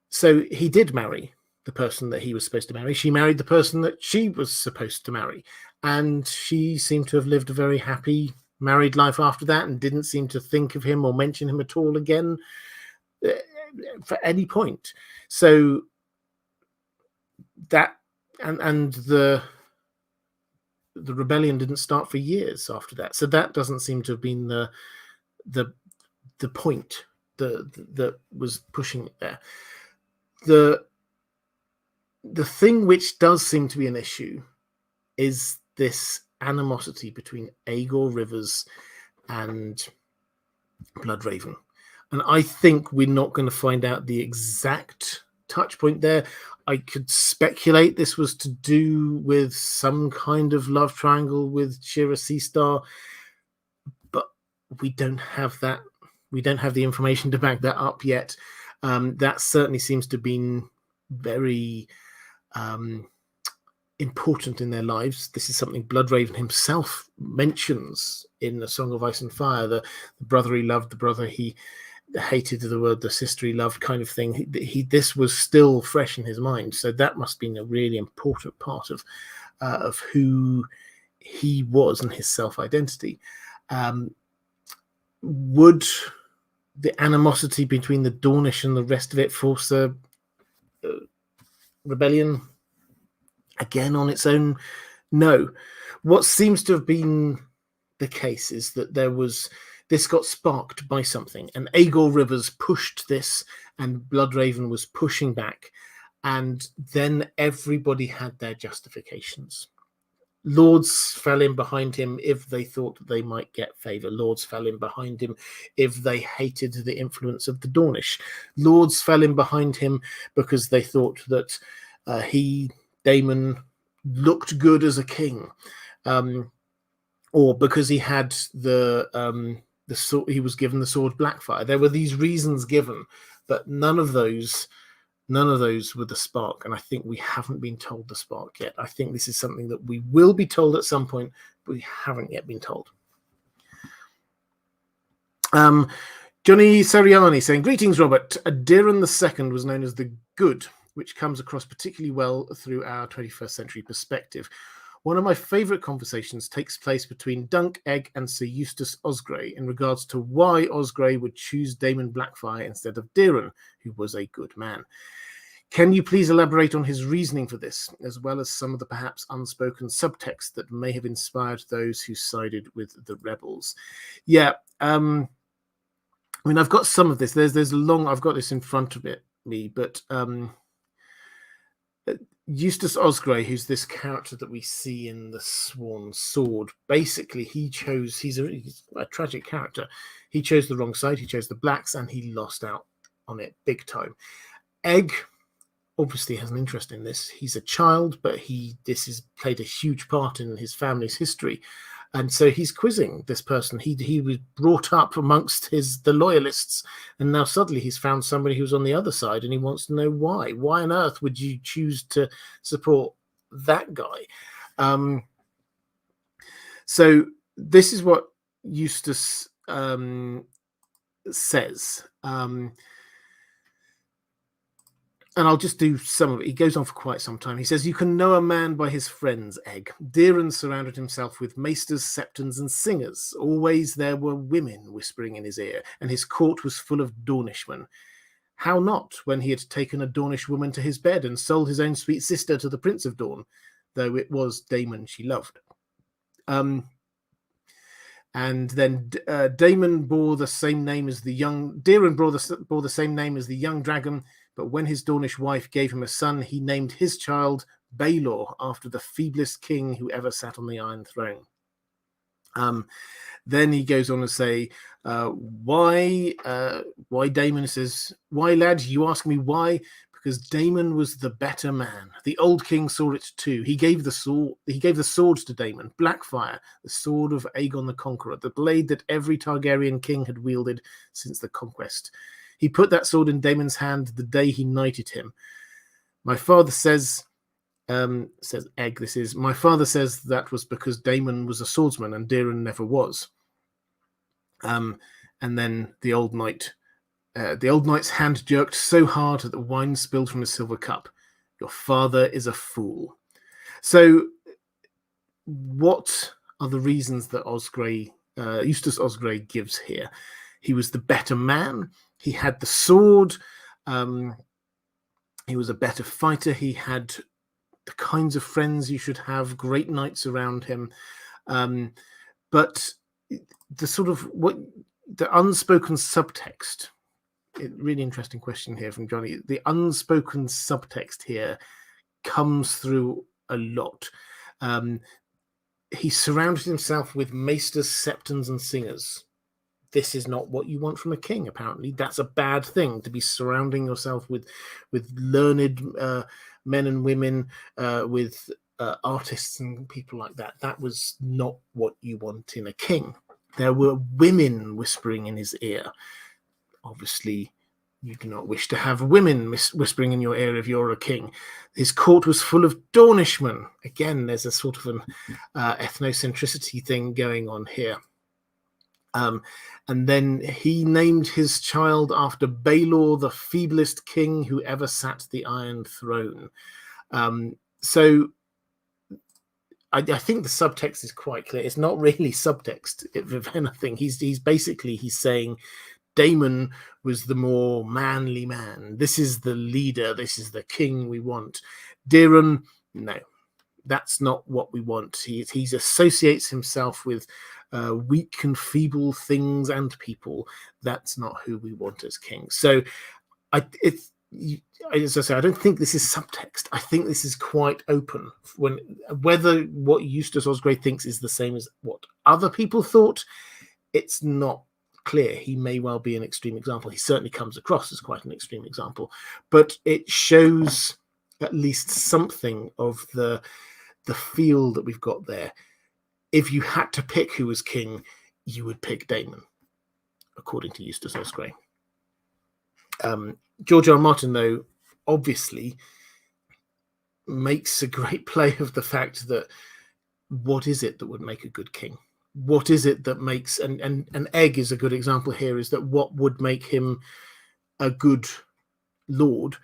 [SPEAKER 1] So he did marry the person that he was supposed to marry. She married the person that she was supposed to marry. And she seemed to have lived a very happy married life after that and didn't seem to think of him or mention him at all again for any point. So that and the rebellion didn't start for years after that. So that doesn't seem to have been the point that was pushing it there. The thing which does seem to be an issue is this animosity between Aegor Rivers and Bloodraven. And I think we're not going to find out the exact touch point there. I could speculate this was to do with some kind of love triangle with Shira Seastar, but we don't have that. We don't have the information to back that up yet. That certainly seems to have been very important in their lives. This is something Bloodraven himself mentions in A Song of Ice and Fire, the brother he loved, the brother he hated, the sister he loved, kind of thing. This was still fresh in his mind, so that must have been a really important part of who he was and his self-identity. Would the animosity between the Dornish and the rest of it force a rebellion again on its own? No. What seems to have been the case is that this got sparked by something, and Aegor Rivers pushed this, and Bloodraven was pushing back, and then everybody had their justifications. Lords fell in behind him if they thought they might get favour. Lords fell in behind him if they hated the influence of the Dornish. Lords fell in behind him because they thought that Daemon, looked good as a king, or because he had the sword, he was given the sword Blackfyre. There were these reasons given, but none of those were the spark, and I think we haven't been told the spark yet. I think this is something that we will be told at some point, but we haven't yet been told. Johnny Sariani saying, greetings, Robert. Daeron II was known as the Good, which comes across particularly well through our 21st century perspective. One of my favourite conversations takes place between Dunk Egg and Sir Eustace Osgrey in regards to why Osgrey would choose Daemon Blackfyre instead of Daeron, who was a good man. Can you please elaborate on his reasoning for this, as well as some of the perhaps unspoken subtext that may have inspired those who sided with the rebels? Yeah, I mean, I've got some of this. There's a long. I've got this in front of me, but Eustace Osgrey, who's this character that we see in the Swan Sword, basically he's a tragic character. He chose the wrong side. He chose the blacks, and he lost out on it big time. Egg obviously has an interest in this. He's a child, but this has played a huge part in his family's history, and so he's quizzing this person. He was brought up amongst the loyalists, and now suddenly he's found somebody who's on the other side, and he wants to know why. Why on earth would you choose to support that guy? So this is what Eustace says. And I'll just do some of it. He goes on for quite some time. He says, "You can know a man by his friends, Egg. Daeron surrounded himself with maesters, septons, and singers. Always there were women whispering in his ear, and his court was full of Dornishmen. How not, when he had taken a Dornish woman to his bed and sold his own sweet sister to the Prince of Dorne, though it was Daemon she loved." And then Daemon bore the same name as the young... Daeron bore the same name as the young dragon, but when his Dornish wife gave him a son, he named his child Baelor, after the feeblest king who ever sat on the Iron Throne. Then he goes on to say, why Daemon? Says, "Why, lad, you ask me why? Because Daemon was the better man. The old king saw it too. He gave the swords to Daemon, Blackfyre, the sword of Aegon the Conqueror, the blade that every Targaryen king had wielded since the conquest. He put that sword in Daemon's hand the day he knighted him. My father says Egg, this is, my father says that was because Daemon was a swordsman and Daeron never was." And then the old knight's hand jerked so hard that the wine spilled from his silver cup. "Your father is a fool." So what are the reasons that Eustace Osgrey gives here? He was the better man. He had the sword. He was a better fighter. He had the kinds of friends you should have, great knights around him. But the unspoken subtext, really interesting question here from Johnny. The unspoken subtext here comes through a lot. He surrounded himself with maesters, septons, and singers. This is not what you want from a king, apparently. That's a bad thing, to be surrounding yourself with learned men and women, with artists and people like that. That was not what you want in a king. There were women whispering in his ear. Obviously, you do not wish to have women whispering in your ear if you're a king. His court was full of Dornishmen. Again, there's a sort of an ethnocentricity thing going on here. And then he named his child after Baelor, the feeblest king who ever sat the Iron Throne. So I think the subtext is quite clear. It's not really subtext, if anything. He's basically saying Daemon was the more manly man. This is the leader. This is the king we want. Daeron, no, that's not what we want. He associates himself with weak and feeble things and people. That's not who we want as king. So as I say, I don't think this is subtext. I think this is quite open. Whether what Eustace Osgrey thinks is the same as what other people thought, it's not clear. He may well be an extreme example. He certainly comes across as quite an extreme example, but it shows at least something of the feel that we've got there. If you had to pick who was king, you would pick Daemon, according to Eustace Osgrey. George R. R. Martin, though, obviously makes a great play of the fact that what is it that would make a good king? What is it that makes, and Egg is a good example here, is that what would make him a good lord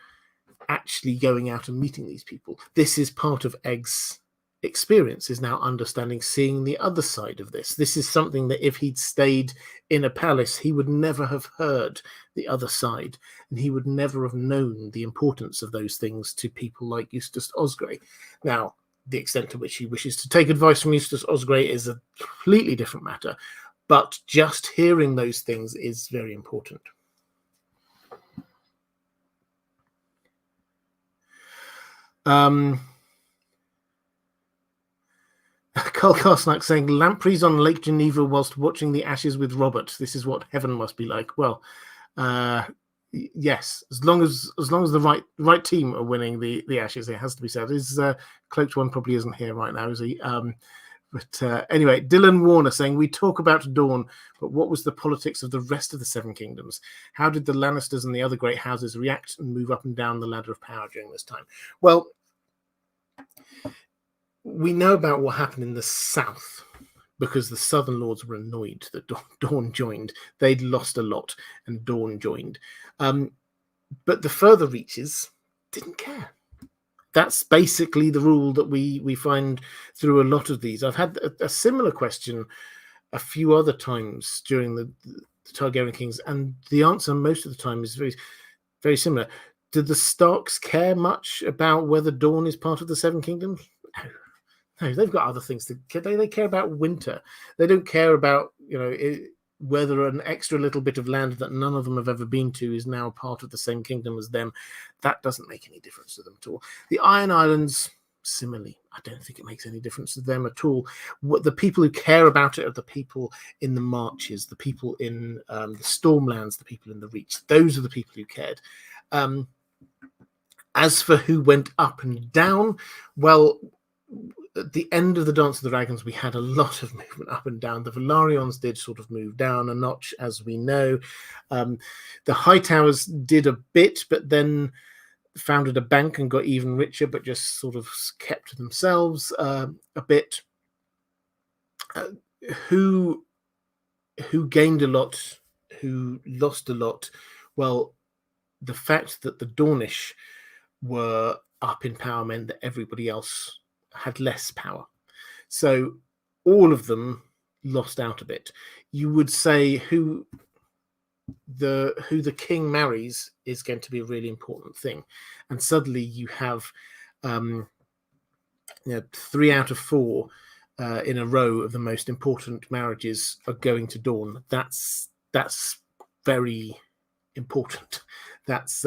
[SPEAKER 1] actually going out and meeting these people. This is part of Egg's experience, is now understanding, seeing the other side of this. This is something that if he'd stayed in a palace, he would never have heard the other side, and he would never have known the importance of those things to people like Eustace Osgrey. Now, the extent to which he wishes to take advice from Eustace Osgrey is a completely different matter, but just hearing those things is very important. Carl Karsnak saying, lampreys on Lake Geneva whilst watching the Ashes with Robert. This is what heaven must be like. Well, yes, as long as the right team are winning the Ashes, it has to be said. His cloaked one probably isn't here right now, is he? But anyway, Dylan Warner saying, we talk about Dawn, but what was the politics of the rest of the Seven Kingdoms? How did the Lannisters and the other great houses react and move up and down the ladder of power during this time? Well, we know about what happened in the south because the Southern Lords were annoyed that Dawn joined. They'd lost a lot and Dawn joined. But the further reaches didn't care. That's basically the rule that we find through a lot of these. I've had a similar question a few other times during the Targaryen Kings, and the answer most of the time is very, very similar. Did the Starks care much about whether Dawn is part of the Seven Kingdoms? No, they've got other things to care. They care about winter. They don't care about, whether an extra little bit of land that none of them have ever been to is now part of the same kingdom as them. That doesn't make any difference to them at all. The Iron Islands, similarly, I don't think it makes any difference to them at all. What the people who care about it are the people in the Marches, the people in the Stormlands, the people in the Reach. Those are the people who cared. As for who went up and down, well, at the end of the Dance of the Dragons, we had a lot of movement up and down. The Velaryons did sort of move down a notch, as we know. The Hightowers did a bit, but then founded a bank and got even richer, but just sort of kept to themselves a bit. Who gained a lot, who lost a lot? Well, the fact that the Dornish were up in power meant that everybody else had less power. So all of them lost out a bit. You would say who the king marries is going to be a really important thing. And suddenly you have 3 out of 4 in a row of the most important marriages are going to Dawn. That's very important. That's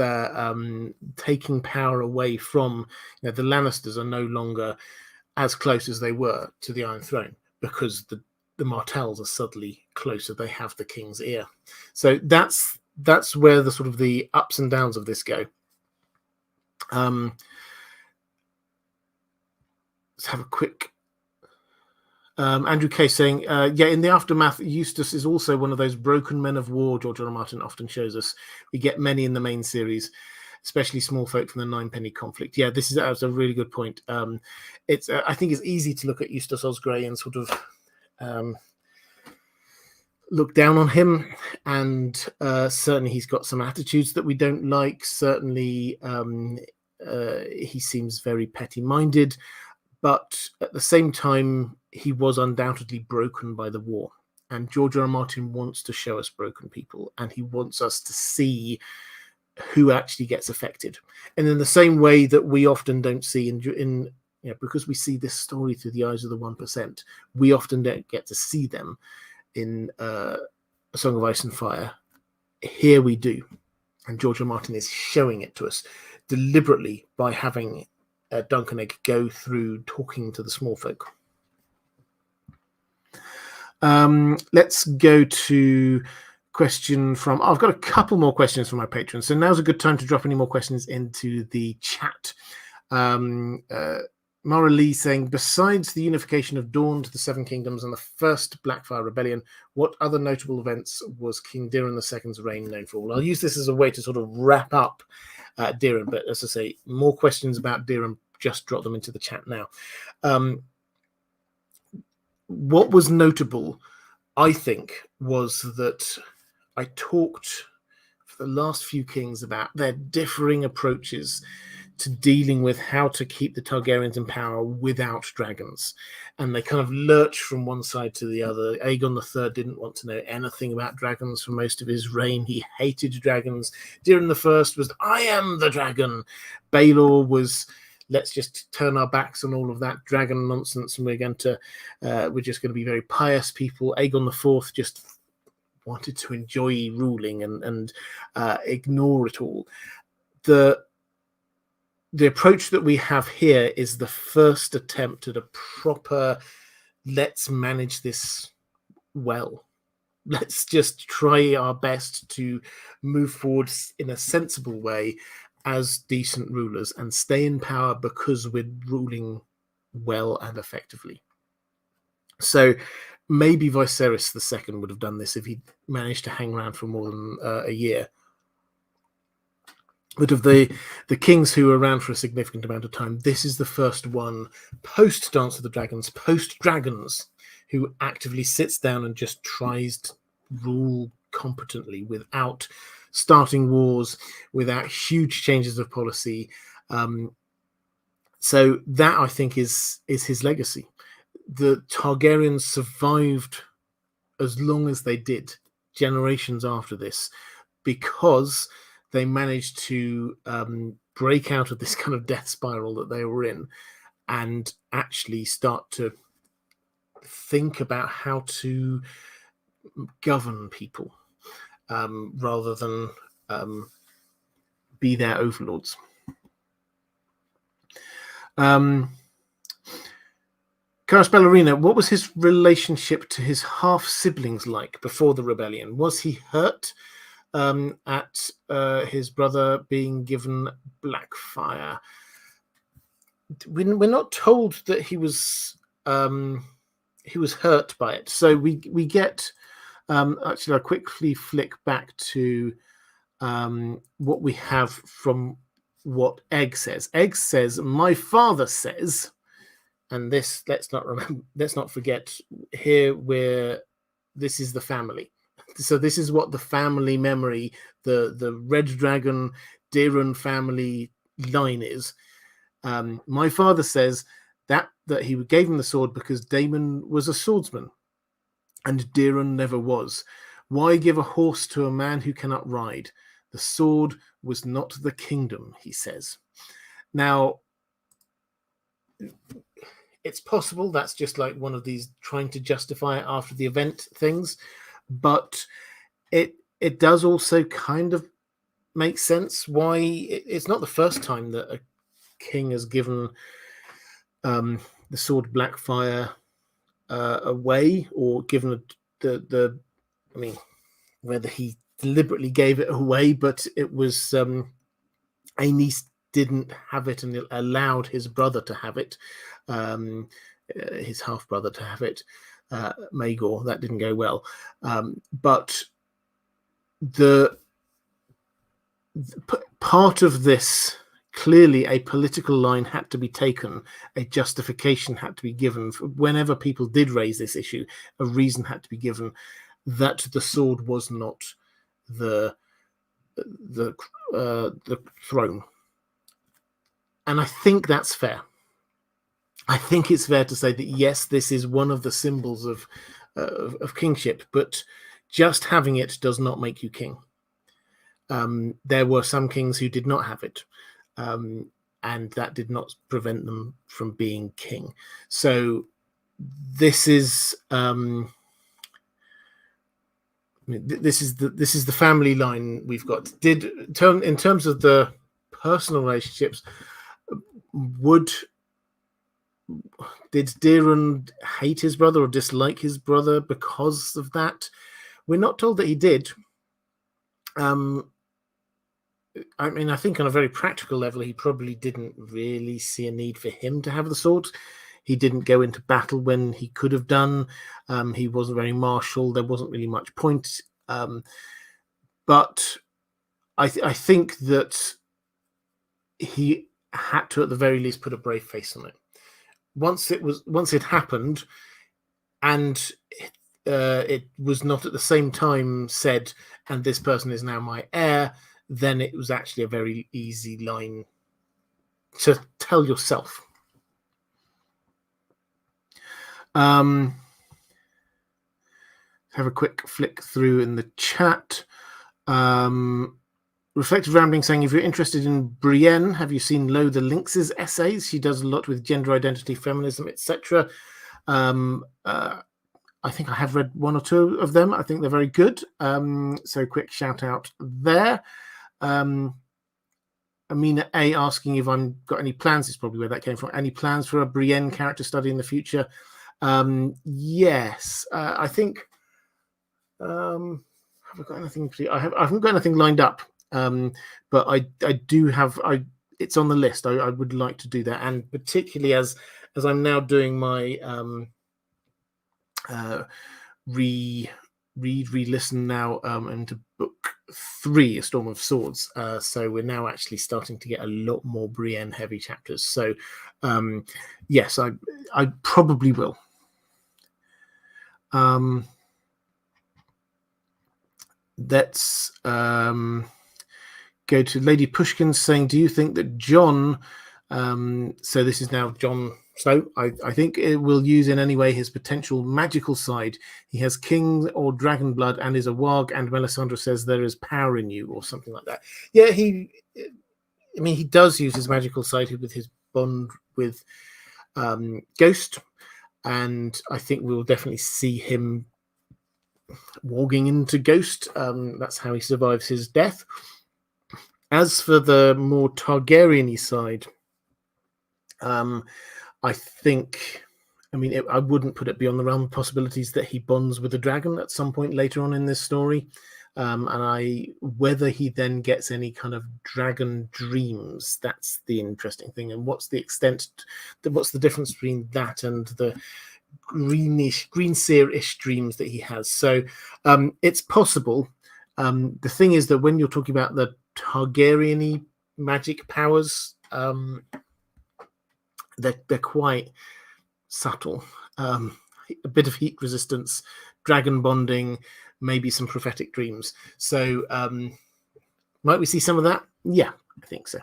[SPEAKER 1] taking power away from the Lannisters are no longer as close as they were to the Iron Throne because the Martells are suddenly closer. They have the king's ear. So that's where the sort of the ups and downs of this go. Let's have a quick. Andrew K saying, in the aftermath, Eustace is also one of those broken men of war George R. R. Martin often shows us. We get many in the main series, especially small folk from the Ninepenny conflict. Yeah, that's a really good point. It's I think it's easy to look at Eustace Osgrey and sort of look down on him, and certainly he's got some attitudes that we don't like. Certainly he seems very petty-minded, but at the same time, he was undoubtedly broken by the war. And George R. R. Martin wants to show us broken people, and he wants us to see who actually gets affected. And in the same way that we often don't see in because we see this story through the eyes of the 1%, we often don't get to see them in A Song of Ice and Fire. Here we do. And George R. R. Martin is showing it to us deliberately by having Duncan Egg go through talking to the small folk. Let's go to question from. I've got a couple more questions from my patrons, so now's a good time to drop any more questions into the chat. Maura Lee saying, besides the unification of Dawn to the Seven Kingdoms and the first Blackfyre Rebellion, what other notable events was King Daeron II's reign known for? Well, I'll use this as a way to sort of wrap up Daeron, but as I say, more questions about Daeron, just drop them into the chat now. What was notable, I think, was that I talked for the last few kings about their differing approaches to dealing with how to keep the Targaryens in power without dragons. And they kind of lurch from one side to the other. Aegon III didn't want to know anything about dragons for most of his reign. He hated dragons. Daeron I was, I am the dragon. Baelor was, let's just turn our backs on all of that dragon nonsense, and we're just going to be very pious people. Aegon IV just wanted to enjoy ruling and ignore it all. The approach that we have here is the first attempt at a proper, let's manage this well. Let's just try our best to move forward in a sensible way as decent rulers and stay in power because we're ruling well and effectively. So maybe Viserys II would have done this if he managed to hang around for more than a year. But of the kings who were around for a significant amount of time, this is the first one post Dance of the Dragons, post Dragons, who actively sits down and just tries to rule competently without starting wars, without huge changes of policy. So that, I think, is his legacy. The Targaryens survived as long as they did, generations after this, because they managed to break out of this kind of death spiral that they were in and actually start to think about how to govern people rather than be their overlords. Charis Ballerina, what was his relationship to his half-siblings like before the rebellion? Was he hurt at his brother being given Blackfyre? We're not told that he was hurt by it. So we get actually, I'll quickly flick back to what we have from what Egg says. Egg says, "My father says," and this let's not forget here where this is the family. So this is what the family memory, the Red Dragon Daeron family line is. My father says that he gave him the sword because Daemon was a swordsman and Daeron never was. Why give a horse to a man who cannot ride? The sword was not the kingdom, he says. Now, it's possible that's just like one of these trying to justify it after the event things, but it does also kind of make sense why it's not the first time that a king has given the sword Blackfyre away, or given I mean, whether he deliberately gave it away, but it was Aenys didn't have it and allowed his brother to have it, his half brother to have it, Maegor. That didn't go well, but the part of this, clearly a political line had to be taken, a justification had to be given. Whenever people did raise this issue, a reason had to be given that the sword was not the throne. And I think that's fair. I think it's fair to say that, yes, this is one of the symbols of kingship, but just having it does not make you king. There were some kings who did not have it, and that did not prevent them from being king. So this is this is the family line we've got. In terms of the personal relationships, did Daeron hate his brother or dislike his brother because of that? We're not told that he did. I mean, I think on a very practical level, he probably didn't really see a need for him to have the sword. He didn't go into battle when he could have done. He wasn't very martial. There wasn't really much point. But I think that he had to, at the very least, put a brave face on it. Once it happened, and it was not at the same time said, and this person is now my heir, then it was actually a very easy line to tell yourself. Have a quick flick through in the chat. Reflective Rambling saying, if you're interested in Brienne, have you seen Lo the Lynx's essays? She does a lot with gender identity, feminism, etc. I think I have read one or two of them. I think they're very good. So quick shout out there. Amina A asking if I've got any plans. Is probably where that came from. Any plans for a Brienne character study in the future? Yes, I think. Have I got anything? I haven't got anything lined up. But I do have. It's on the list. I would like to do that, and particularly as I'm now doing my re-listen now into book 3, A Storm of Swords. So we're now actually starting to get a lot more Brienne heavy chapters. So yes, I probably will. Let's go to Lady Pushkin saying, do you think that John, so this is now John Snow, I think it will use in any way his potential magical side. He has king or dragon blood and is a warg, and Melisandre says there is power in you, or something like that. Yeah, he does use his magical side with his bond with Ghost, and I think we'll definitely see him warging into Ghost. That's how he survives his death. As for the more Targaryen-y side, I think, I wouldn't put it beyond the realm of possibilities that he bonds with a dragon at some point later on in this story. And whether he then gets any kind of dragon dreams, that's the interesting thing. And what's the difference between that and the green seer-ish dreams that he has? So it's possible. The thing is that when you're talking about the Targaryen-y magic powers, they're quite subtle. A bit of heat resistance, dragon bonding, maybe some prophetic dreams. So might we see some of that? Yeah, I think so.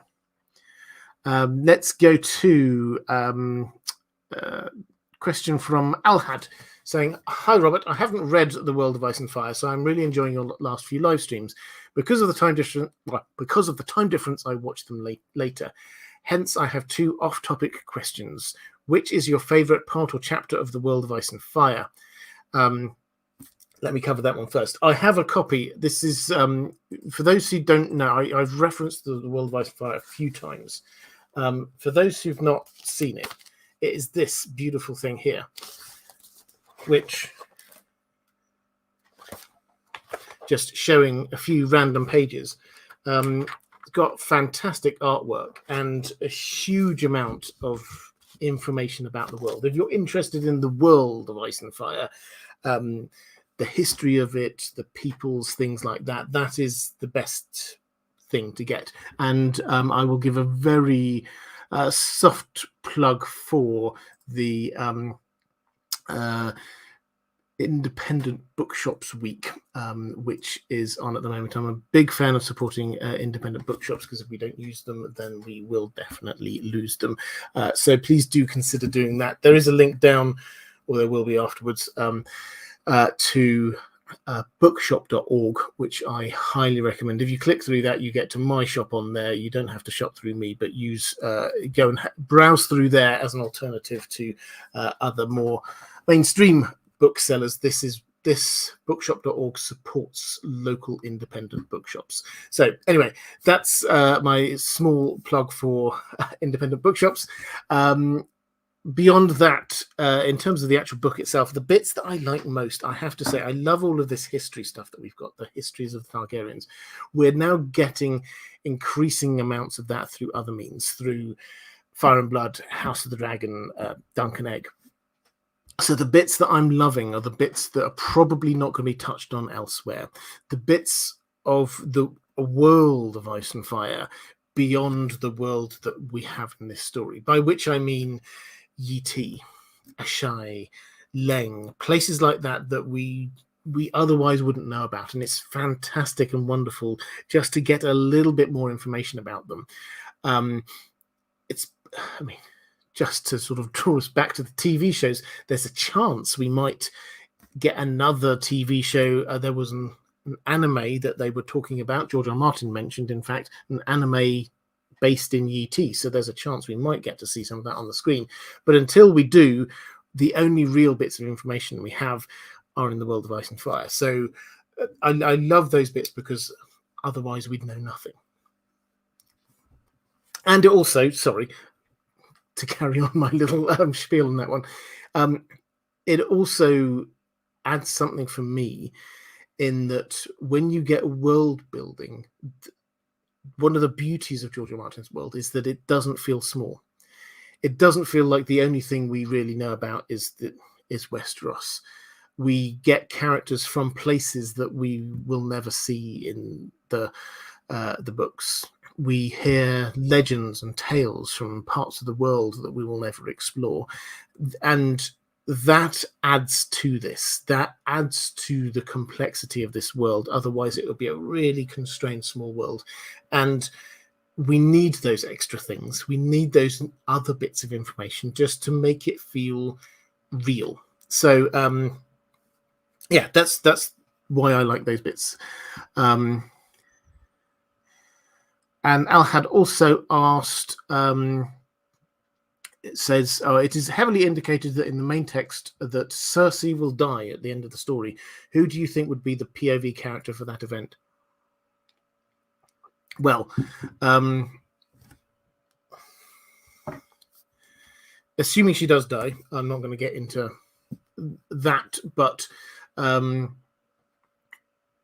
[SPEAKER 1] Let's go to question from Alhad saying, hi Robert, I haven't read The World of Ice and Fire, so I'm really enjoying your last few live streams. Because of the time difference, I watched them later. Hence, I have 2 off-topic questions. Which is your favorite part or chapter of The World of Ice and Fire? Let me cover that one first. I have a copy. This is, for those who don't know, I've referenced The World of Ice and Fire a few times. For those who've not seen it, it is this beautiful thing here, which, just showing a few random pages, it's got fantastic artwork and a huge amount of information about the world. If you're interested in the world of Ice and Fire, the history of it, the peoples, things like that, that is the best thing to get. And I will give a very soft plug for the Independent Bookshops Week, which is on at the moment. I'm a big fan of supporting independent bookshops, because if we don't use them, then we will definitely lose them. So please do consider doing that. There is a link down, or there will be afterwards, to bookshop.org, which I highly recommend. If you click through that, you get to my shop on there. You don't have to shop through me, but go and browse through there as an alternative to other more mainstream booksellers. This bookshop.org supports local independent bookshops. So anyway, that's my small plug for independent bookshops. Beyond that, in terms of the actual book itself, the bits that I like most, I have to say, I love all of this history stuff that we've got, the histories of the Targaryens. We're now getting increasing amounts of that through other means, through Fire and Blood, House of the Dragon, Dunk and Egg. So the bits that I'm loving are the bits that are probably not going to be touched on elsewhere. The bits of the world of Ice and Fire beyond the world that we have in this story, by which I mean Yi Ti, Ashai, Leng, places like that that we otherwise wouldn't know about. And it's fantastic and wonderful just to get a little bit more information about them. it's, I mean, just to sort of draw us back to the TV shows, there's a chance we might get another TV show. There was an anime that they were talking about. George R. Martin mentioned, in fact, an anime based in UT. So there's a chance we might get to see some of that on the screen. But until we do, the only real bits of information we have are in the world of Ice and Fire. So I love those bits because otherwise we'd know nothing. And it also, sorry, to carry on my little spiel on that one, it also adds something for me in that when you get world building, one of the beauties of George R. Martin's world is that it doesn't feel small. It doesn't feel like the only thing we really know about is Westeros. We get characters from places that we will never see in the books. We hear legends and tales from parts of the world that we will never explore. And that adds to this. That adds to the complexity of this world. Otherwise, it would be a really constrained small world. And we need those extra things. We need those other bits of information just to make it feel real. So, yeah, that's why I like those bits. And Al had also asked, it says, it is heavily indicated that in the main text that Cersei will die at the end of the story. Who do you think would be the POV character for that event? Well, assuming she does die, I'm not going to get into that, but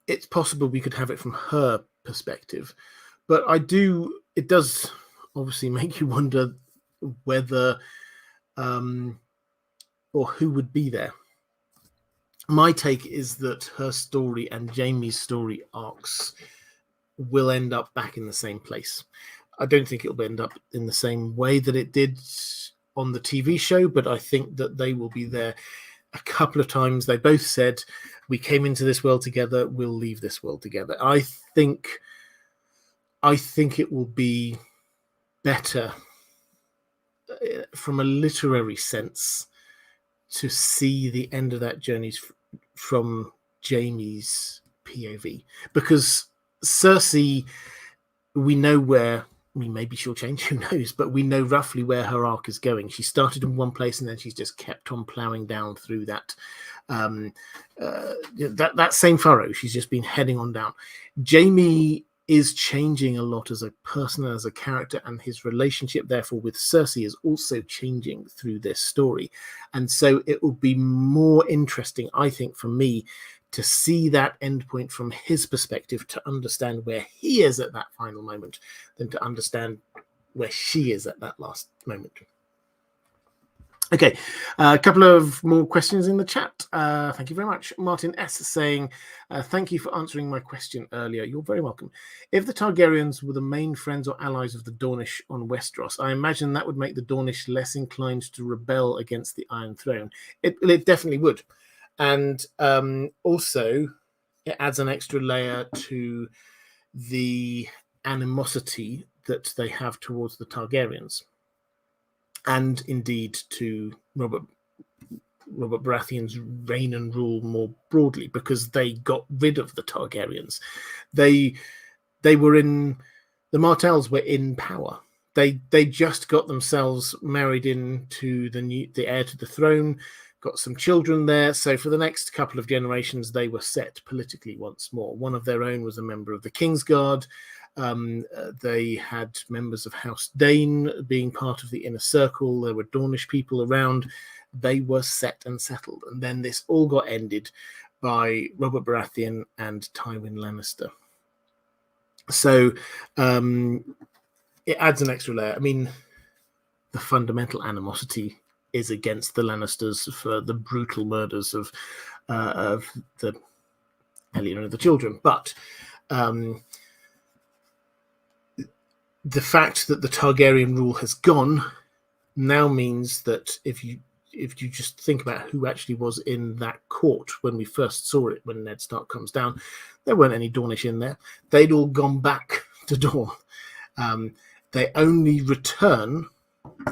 [SPEAKER 1] it's possible we could have it from her perspective. But it does obviously make you wonder whether or who would be there. My take is that her story and Jaime's story arcs will end up back in the same place. I don't think it'll end up in the same way that it did on the TV show, but I think that they will be there a couple of times. They both said, we came into this world together, we'll leave this world together. I think it will be better from a literary sense to see the end of that journey from Jaime's POV, because Cersei, we know where, maybe she'll change, who knows, but we know roughly where her arc is going. She started in one place and then she's just kept on ploughing down through that same furrow. She's just been heading on down. Jaime is changing a lot as a person, as a character, and his relationship, therefore, with Cersei is also changing through this story. And so it will be more interesting, I think, for me to see that endpoint from his perspective, to understand where he is at that final moment, than to understand where she is at that last moment. Okay, a couple of more questions in the chat. Thank you very much. Martin S. saying, thank you for answering my question earlier. You're very welcome. If the Targaryens were the main friends or allies of the Dornish on Westeros, I imagine that would make the Dornish less inclined to rebel against the Iron Throne. It definitely would. And also, it adds an extra layer to the animosity that they have towards the Targaryens. And indeed to Robert Baratheon's reign and rule more broadly, because they got rid of the Targaryens. They were in, the Martells were in power. They just got themselves married into the heir to the throne, got some children there. So for the next couple of generations, they were set politically once more. One of their own was a member of the Kingsguard. They had members of House Dane being part of the inner circle. There were Dornish people around. They were set and settled. And then this all got ended by Robert Baratheon and Tywin Lannister. So it adds an extra layer. I mean, the fundamental animosity is against the Lannisters for the brutal murders of the Elliot and the children. But the fact that the Targaryen rule has gone now means that if you just think about who actually was in that court when we first saw it, when Ned Stark comes down, there weren't any Dornish in there. They'd all gone back to Dorne. They only return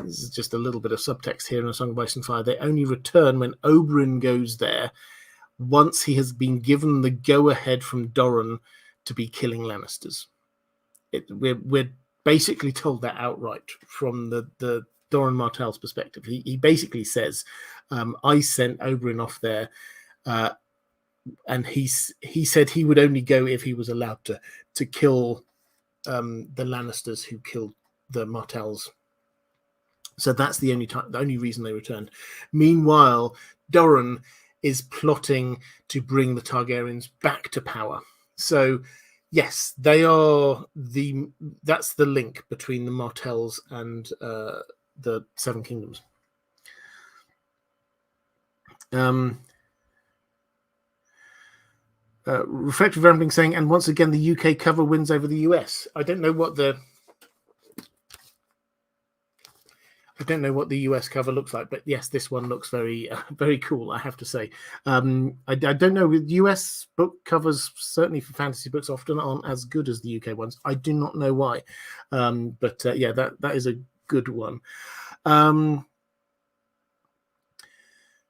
[SPEAKER 1] this is just a little bit of subtext here in A Song of Ice and Fire. They only return when Oberyn goes there once he has been given the go-ahead from Doran to be killing Lannisters. We're basically told that outright from the Doran Martell's perspective. He basically says, I sent Oberyn off there, and he said he would only go if he was allowed to kill the Lannisters who killed the Martells. So that's the only reason they returned. Meanwhile, Doran is plotting to bring the Targaryens back to power. So yes, that's the link between the Martells and the Seven Kingdoms. Reflective Rambling saying, and once again the UK cover wins over the US. I don't know what the US cover looks like, but yes, this one looks very, very cool, I have to say. I don't know, with US book covers, certainly for fantasy books, often aren't as good as the UK ones. I do not know why. But yeah, that is a good one.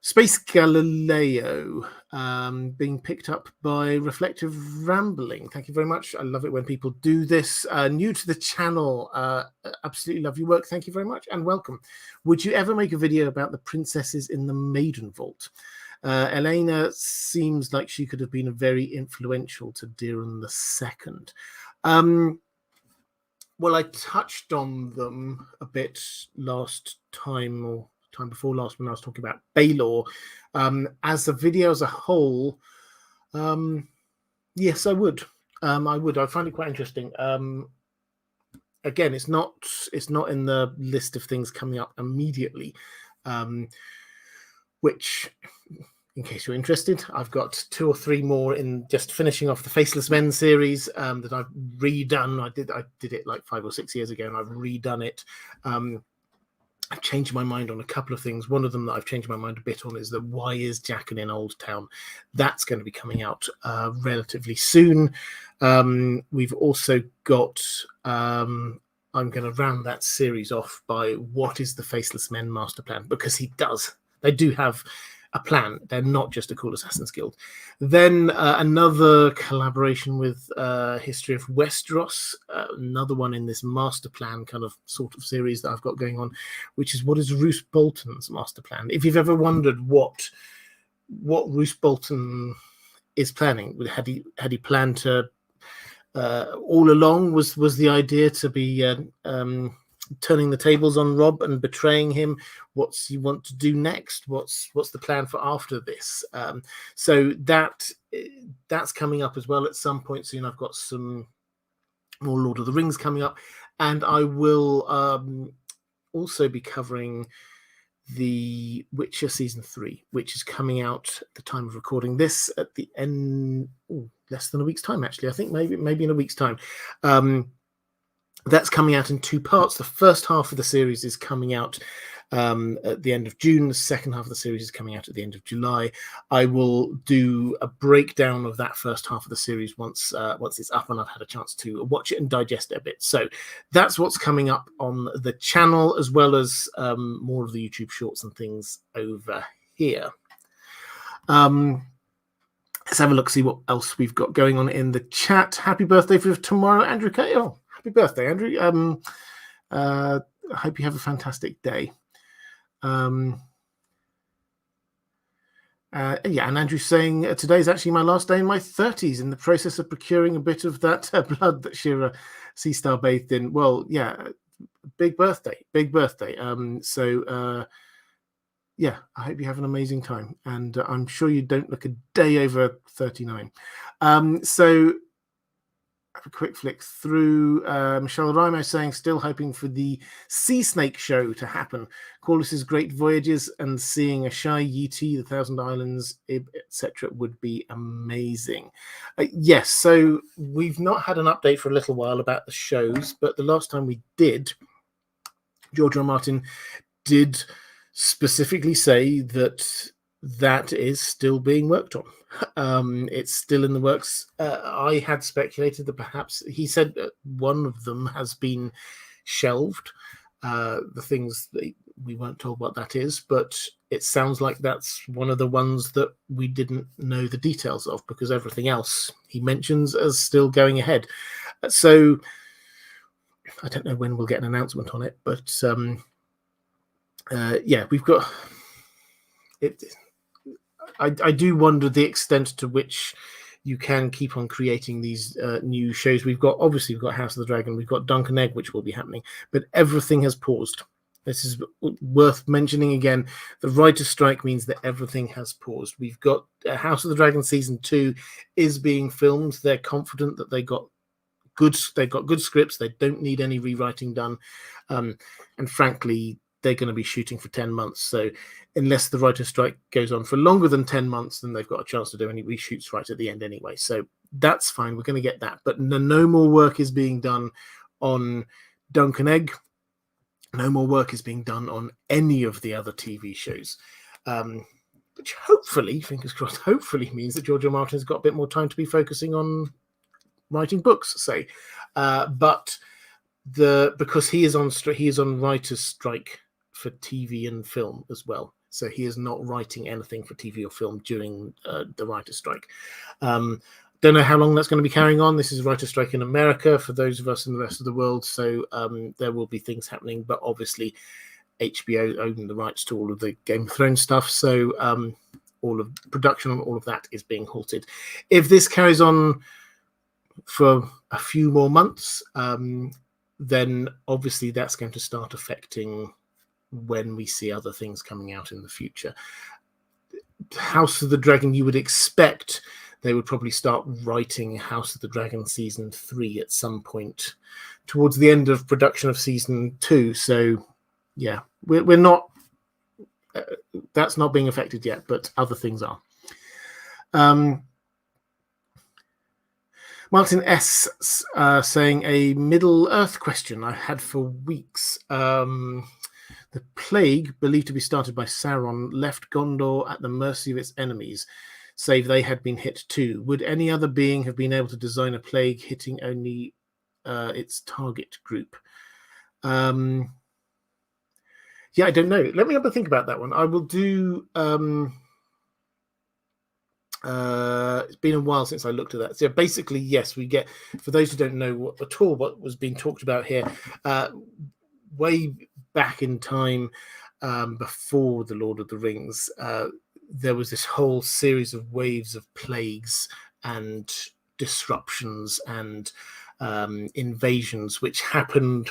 [SPEAKER 1] Space Galileo being picked up by Reflective Rambling. Thank you very much. I love it when people do this. New to the channel, absolutely love your work. Thank you very much and welcome. Would you ever make a video about the princesses in the Maiden Vault? Elena seems like she could have been very influential to Daeron II. Well, I touched on them a bit last time, or time before last, when I was talking about Baelor. As a video as a whole, yes, I would. I find it quite interesting. Again, it's not in the list of things coming up immediately, which, in case you're interested, I've got 2 or 3 more in just finishing off the Faceless Men series that I've redone. I did it like 5 or 6 years ago, and I've redone it. I've changed my mind on a couple of things. One of them that I've changed my mind a bit on is that why is Jaqen in Old Town? That's going to be coming out relatively soon. We've also got, I'm going to round that series off by what is the Faceless Men master plan, because they do have a plan. They're not just a cool Assassin's Guild. Then another collaboration with History of Westeros, another one in this master plan kind of sort of series that I've got going on, which is what is Roose Bolton's master plan. If you've ever wondered what Roose Bolton is planning, had he planned to all along, was the idea to be turning the tables on Robb and betraying him? What's he want to do next? What's the plan for after this? So that's coming up as well at some point soon. I've got some more Lord of the Rings coming up, and I will also be covering The Witcher season 3, which is coming out at the time of recording this at the end, less than a week's time, actually. I think maybe in a week's time. That's coming out in 2 parts. The first half of the series is coming out at the end of June. The second half of the series is coming out at the end of July. I will do a breakdown of that first half of the series once it's up and I've had a chance to watch it and digest it a bit. So that's what's coming up on the channel, as well as more of the YouTube shorts and things over here. Let's have a look, see what else we've got going on in the chat. Happy birthday for tomorrow, Andrew K. Oh, happy birthday, Andrew. I hope you have a fantastic day. Yeah, and Andrew's saying today's actually my last day in my 30s, in the process of procuring a bit of that blood that Shira Seastar bathed in. Well, yeah, big birthday. Yeah, I hope you have an amazing time, and I'm sure you don't look a day over 39. So have a quick flick through. Michelle Rimo saying, still hoping for the Sea Snake show to happen. Corliss's Great Voyages and seeing a Shy Yeti, the Thousand Islands, etc. would be amazing. Yes, so we've not had an update for a little while about the shows, but the last time we did, George R. R. Martin did specifically say that is still being worked on. It's still in the works. I had speculated that perhaps, he said one of them has been shelved. the things that we weren't told what that is, but it sounds like that's one of the ones that we didn't know the details of, because everything else he mentions is still going ahead. So I don't know when we'll get an announcement on it, but yeah, we've got it. I do wonder the extent to which you can keep on creating these new shows. We've got House of the Dragon, we've got Dunk and Egg, which will be happening, but everything has paused. This is worth mentioning again. The writer's strike means that everything has paused. We've got House of the Dragon season 2 is being filmed. They're confident that they've got good scripts. They don't need any rewriting done, and frankly, they're going to be shooting for 10 months. So unless the writer's strike goes on for longer than 10 months, then they've got a chance to do any reshoots right at the end anyway. So that's fine. We're going to get that. But no more work is being done on Dunk and Egg. No more work is being done on any of the other TV shows, which hopefully, fingers crossed, hopefully means that George R. Martin's got a bit more time to be focusing on writing books, say. But because he is on writer's strike for TV and film as well, so he is not writing anything for TV or film during the writer's strike. Don't know how long that's going to be carrying on. This is a writer's strike in America for those of us in the rest of the world, so there will be things happening, but obviously HBO own the rights to all of the Game of Thrones stuff, so all of production on all of that is being halted. If this carries on for a few more months, then obviously that's going to start affecting when we see other things coming out in the future. House of the Dragon, you would expect they would probably start writing House of the Dragon season 3 at some point towards the end of production of season 2. So yeah, we're not, that's not being affected yet, but other things are. Martin S. saying a Middle Earth question I had for weeks. The plague, believed to be started by Sauron, left Gondor at the mercy of its enemies, save they had been hit too. Would any other being have been able to design a plague hitting only its target group? Yeah, I don't know. Let me have a think about that one. I will do... it's been a while since I looked at that. So basically, yes, we get, for those who don't know at all what was being talked about here, way back in time, before the Lord of the Rings, there was this whole series of waves of plagues and disruptions and invasions which happened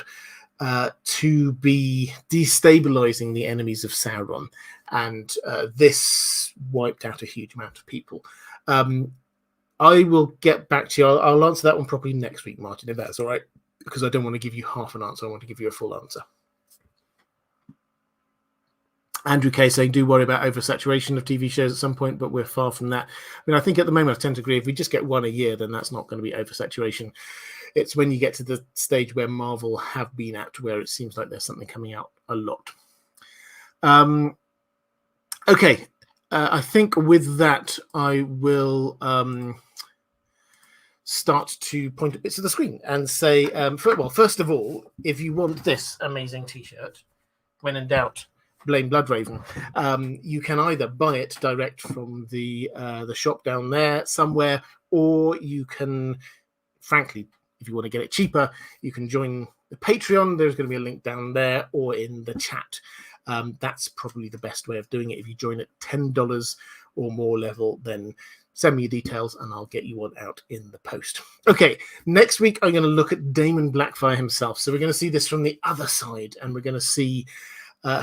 [SPEAKER 1] to be destabilizing the enemies of Sauron, and this wiped out a huge amount of people. I will get back to you. I'll answer that one properly next week, Martin, if that's all right, because I don't want to give you half an answer. I want to give you a full answer. Andrew K saying, do worry about oversaturation of TV shows at some point, but we're far from that. I mean, I think at the moment I tend to agree, if we just get one a year, then that's not going to be oversaturation. It's when you get to the stage where Marvel have been at, where it seems like there's something coming out a lot. Okay, I think with that, I will start to point at bits of the screen and say, first of all, if you want this amazing T-shirt, when in doubt, blame Bloodraven. You can either buy it direct from the shop down there somewhere, or you can, frankly, if you want to get it cheaper, you can join the Patreon. There's going to be a link down there or in the chat. That's probably the best way of doing it. If you join at $10 or more level, then send me your details and I'll get you one out in the post. Okay, next week I'm going to look at Daemon Blackfyre himself. So we're going to see this from the other side, and we're going to see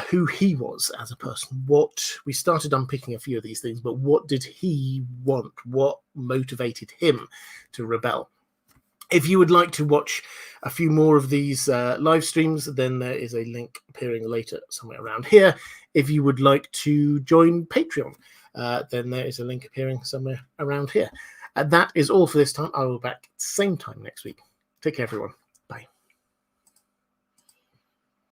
[SPEAKER 1] who he was as a person. What we started unpicking a few of these things, but what did he want? What motivated him to rebel? If you would like to watch a few more of these live streams, then there is a link appearing later somewhere around here. If you would like to join Patreon, then there is a link appearing somewhere around here. That is all for this time. I will be back same time next week. Take care, everyone.